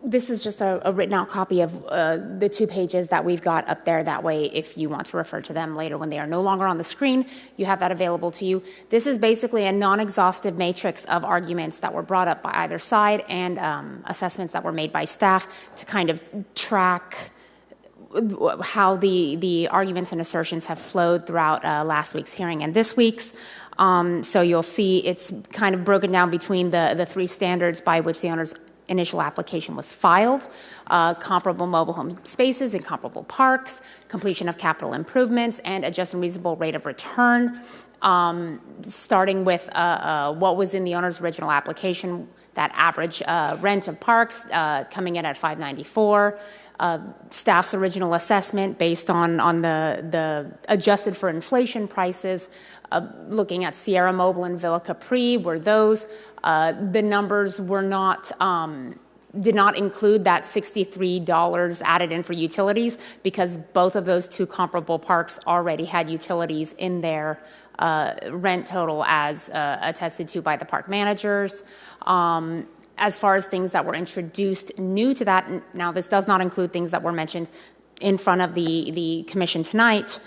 This is just a written out copy of the 2 pages that we've got up there. That way, if you want to refer to them later when they are no longer on the screen, you have that available to you. This is basically a non-exhaustive matrix of arguments that were brought up by either side and assessments that were made by staff to kind of track how the arguments and assertions have flowed throughout last week's hearing and this week's. So you'll see it's kind of broken down between the 3 standards by which the owner's initial application was filed: comparable mobile home spaces in comparable parks, completion of capital improvements, and a just and reasonable rate of return. Starting with what was in the owner's original application, that average rent of parks coming in at $594. Staff's original assessment based on the adjusted for inflation prices, looking at Sierra Mobile and Villa Capri, were those. The numbers were not, did not include that $63 added in for utilities, because both of those 2 comparable parks already had utilities in their rent total as attested to by the park managers. As far as things that were introduced new to that, now this does not include things that were mentioned in front of the commission tonight.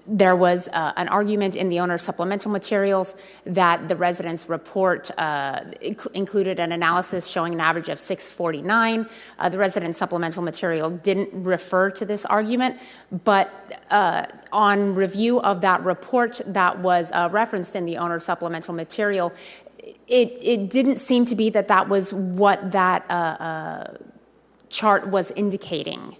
There was an argument in the owner's supplemental materials that the residents' report included an analysis showing an average of $649. The resident supplemental material didn't refer to this argument, but on review of that report that was referenced in the owner's supplemental material, it didn't seem to be that was what that chart was indicating.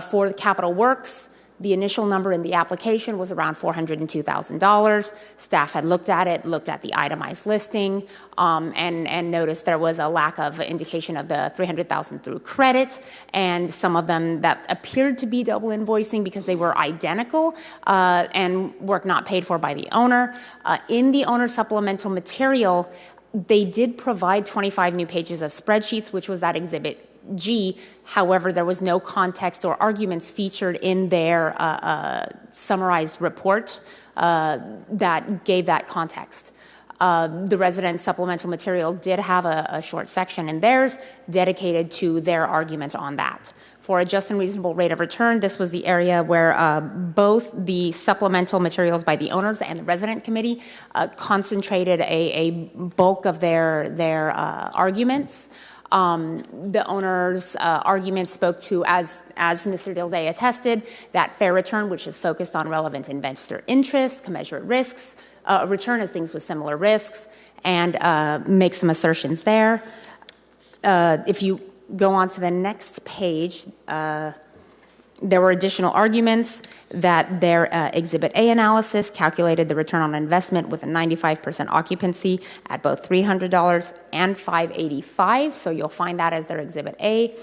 For the capital works, The initial number in the application was around $402,000. Staff had looked at it, looked at the itemized listing, and noticed there was a lack of indication of the $300,000 through credit, and some of them that appeared to be double invoicing because they were identical and work not paid for by the owner. In the owner supplemental material, they did provide 25 new pages of spreadsheets, which was that Exhibit G. However, there was no context or arguments featured in their summarized report that gave that context. The resident supplemental material did have a short section in theirs dedicated to their argument on that. For a just and reasonable rate of return, this was the area where both the supplemental materials by the owners and the resident committee concentrated a bulk of their arguments. The owner's argument spoke to, as Mr. Dilday attested, that fair return, which is focused on relevant investor interests, commensurate risks, return as things with similar risks, and make some assertions there. If you go on to the next page, there were additional arguments that their Exhibit A analysis calculated the return on investment with a 95% occupancy at both $300 and $585, so you'll find that as their Exhibit A.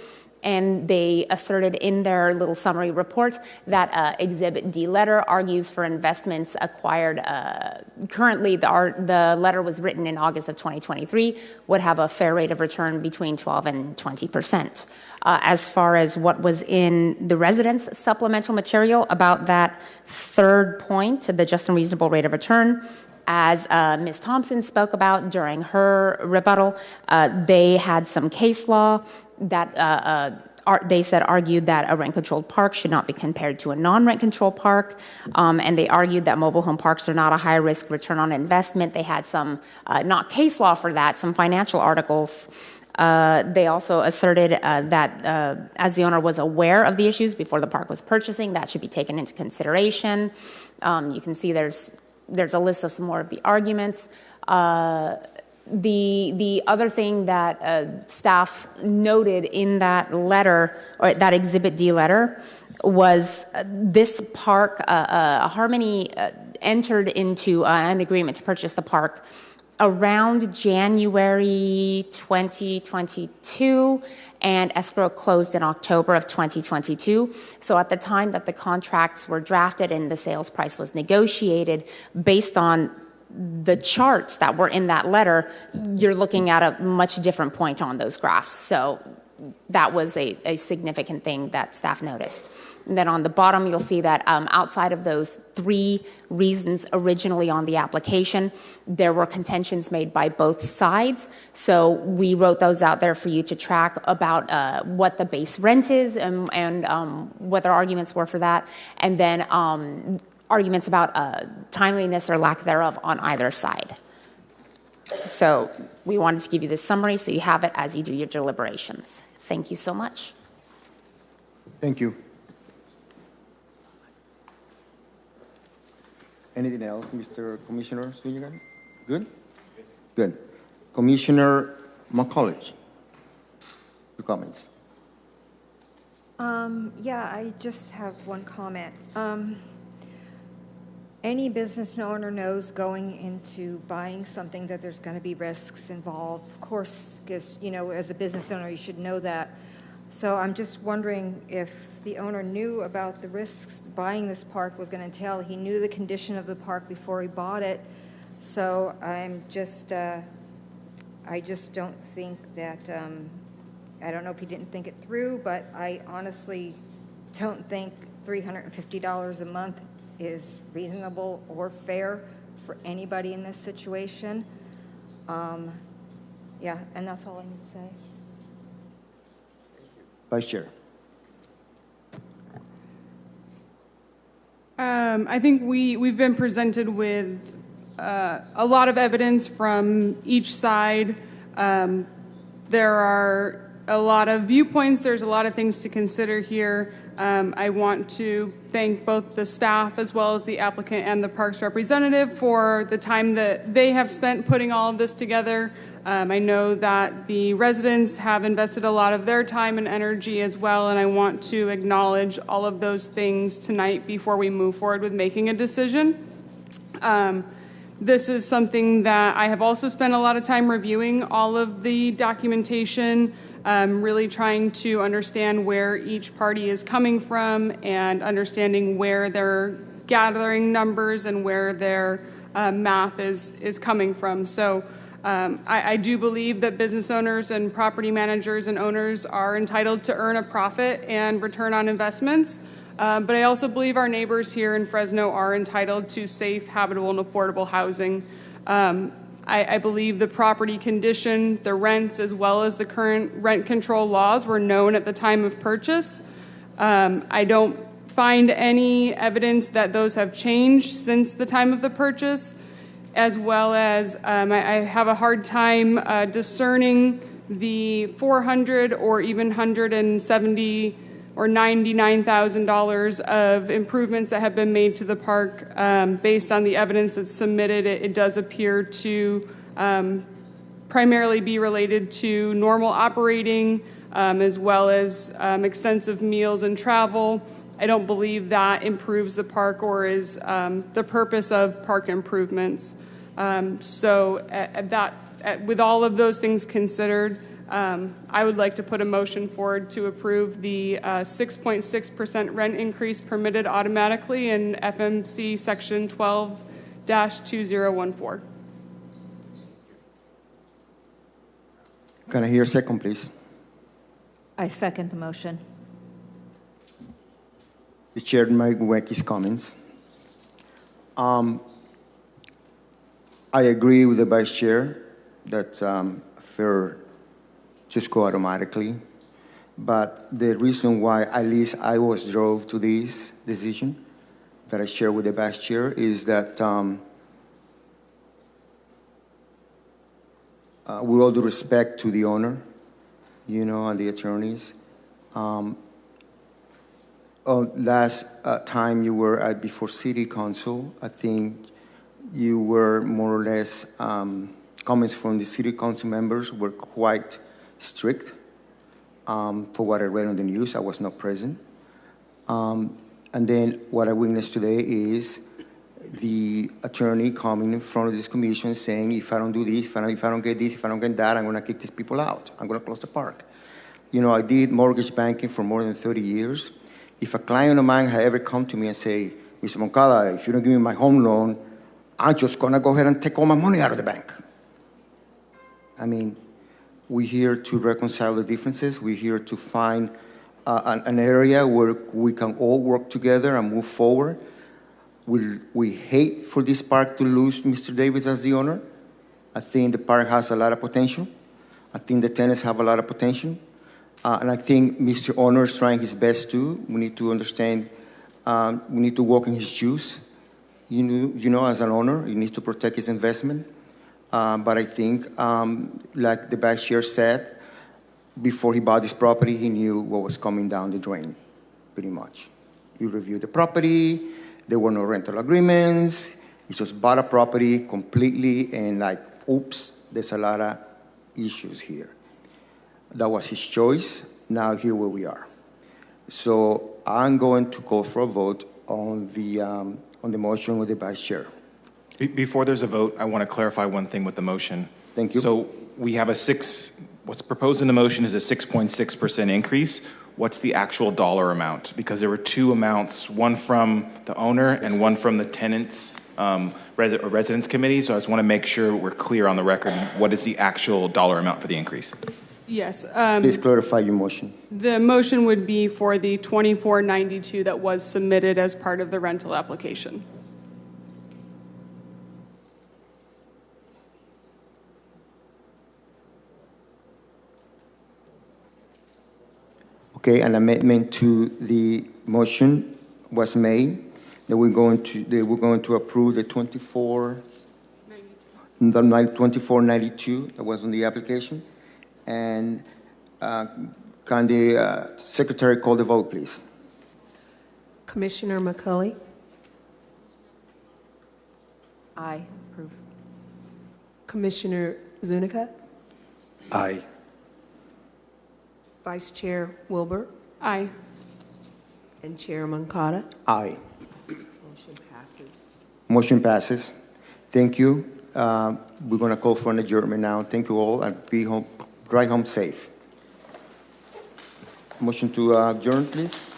And they asserted in their little summary report that Exhibit D letter argues for investments acquired currently. The letter was written in August of 2023, would have a fair rate of return between 12 and 20%. As far as what was in the residents' supplemental material about that third point, the just and reasonable rate of return, as Ms. Thompson spoke about during her rebuttal, they had some case law that they said argued that a rent-controlled park should not be compared to a non-rent-controlled park, and they argued that mobile home parks are not a high-risk return on investment. They had some, not case law for that, some financial articles. They also asserted that as the owner was aware of the issues before the park was purchasing, that should be taken into consideration. You can see there's a list of some more of the arguments. The other thing that staff noted in that letter, or that Exhibit D letter, was this park, Harmony entered into an agreement to purchase the park around January 2022, and escrow closed in October of 2022. So at the time that the contracts were drafted and the sales price was negotiated, based on the charts that were in that letter, you're looking at a much different point on those graphs. So that was a significant thing that staff noticed. And then on the bottom, you'll see that outside of those three reasons originally on the application, there were contentions made by both sides. So we wrote those out there for you to track about what the base rent is and what their arguments were for that. And then arguments about timeliness or lack thereof on either side. So we wanted to give you this summary so you have it as you do your deliberations. Thank you so much. Thank you. Anything else, Mr. Commissioner Zuniga? Good? Good. Commissioner McCulloch, your comments. Yeah, I just have one comment. Any business owner knows going into buying something that there's going to be risks involved. Of course, because, you know, as a business owner, you should know that. So I'm just wondering if the owner knew about the risks buying this park was going to entail. He knew the condition of the park before he bought it. So I'm just, I just don't think that, I don't know if he didn't think it through, but I honestly don't think $350 a month is reasonable or fair for anybody in this situation. Yeah, and that's all I need to say. Vice Chair. I think we've been presented with a lot of evidence from each side. There are a lot of viewpoints. There's a lot of things to consider here. I want to thank both the staff as well as the applicant and the parks representative for the time that they have spent putting all of this together. I know that the residents have invested a lot of their time and energy as well, and I want to acknowledge all of those things tonight before we move forward with making a decision. This is something that I have also spent a lot of time reviewing all of the documentation, really trying to understand where each party is coming from and understanding where they're gathering numbers and where their math is coming from. So I do believe that business owners and property managers and owners are entitled to earn a profit and return on investments. But I also believe our neighbors here in Fresno are entitled to safe, habitable, and affordable housing. I believe the property condition, the rents, as well as the current rent control laws were known at the time of purchase. I don't find any evidence that those have changed since the time of the purchase, as well as I have a hard time discerning the $400 or even $170 or $99,000 of improvements that have been made to the park. Based on the evidence that's submitted, it does appear to primarily be related to normal operating, as well as extensive meals and travel. I don't believe that improves the park or is the purpose of park improvements. With all of those things considered, I would like to put a motion forward to approve the 6.6% rent increase permitted automatically in FMC Section 12-2014. Can I hear a second, please? I second the motion. The Chair Mike Weki's comments. I agree with the Vice Chair that fair just go automatically. But the reason why at least I was drove to this decision that I share with the Vice Chair is that with all due respect to the owner, and the attorneys, last time you were before City Council, I think you were more or less, comments from the City Council members were quite strict. For what I read on the news, I was not present. And then what I witnessed today is the attorney coming in front of this commission saying, if I don't do this, if I don't get this, if I don't get that, I'm going to kick these people out. I'm going to close the park. I did mortgage banking for more than 30 years. If a client of mine had ever come to me and say, Mr. Moncada, if you don't give me my home loan, I'm just going to go ahead and take all my money out of the bank. I mean, we're here to reconcile the differences. We're here to find an area where we can all work together and move forward. We hate for this park to lose Mr. Davis as the owner. I think the park has a lot of potential. I think the tenants have a lot of potential. And I think Mr. Owner is trying his best too. We need to understand, we need to walk in his shoes. As an owner, he needs to protect his investment. But I think, like the Vice Chair said, before he bought this property, he knew what was coming down the drain, pretty much. He reviewed the property. There were no rental agreements. He just bought a property completely and oops, there's a lot of issues here. That was his choice. Now here where we are. So I'm going to call for a vote on the motion with the Vice Chair. Before there's a vote, I want to clarify one thing with the motion. Thank you. So we have what's proposed in the motion is a 6.6% increase. What's the actual dollar amount? Because there were two amounts, one from the owner and one from the tenants, residence committee. So I just want to make sure we're clear on the record. What is the actual dollar amount for the increase? Yes. Please clarify your motion. The motion would be for the $24.92 that was submitted as part of the rental application. Okay, an amendment to the motion was made that we're going to approve the 2492 that was on the application. And can the secretary call the vote, please? Commissioner McCulley? Aye. Approve. Commissioner Zuniga? Aye. Vice Chair Wilbur? Aye. And Chair Moncada? Aye. Motion passes. Motion passes. Thank you. We're going to call for an adjournment now. Thank you all, and be home, drive home safe. Motion to adjourn, please.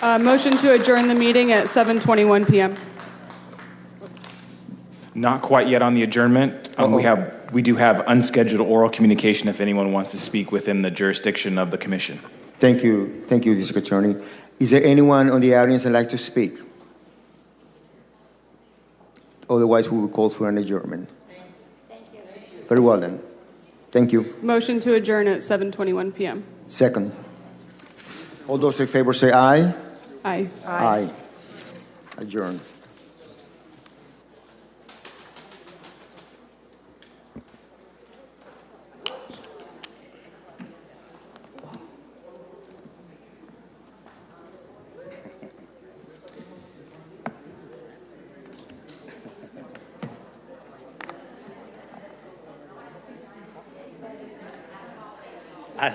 Motion to adjourn the meeting at 7:21 PM. Not quite yet on the adjournment. We do have unscheduled oral communication if anyone wants to speak within the jurisdiction of the commission. Thank you. Thank you, District Attorney. Is there anyone on the audience that'd like to speak? Otherwise, we will call for an adjournment. Thank you. Very well then. Thank you. Motion to adjourn at 7:21 PM. Second. All those in favor say aye. Aye. Aye. Adjourn.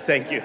Thank you.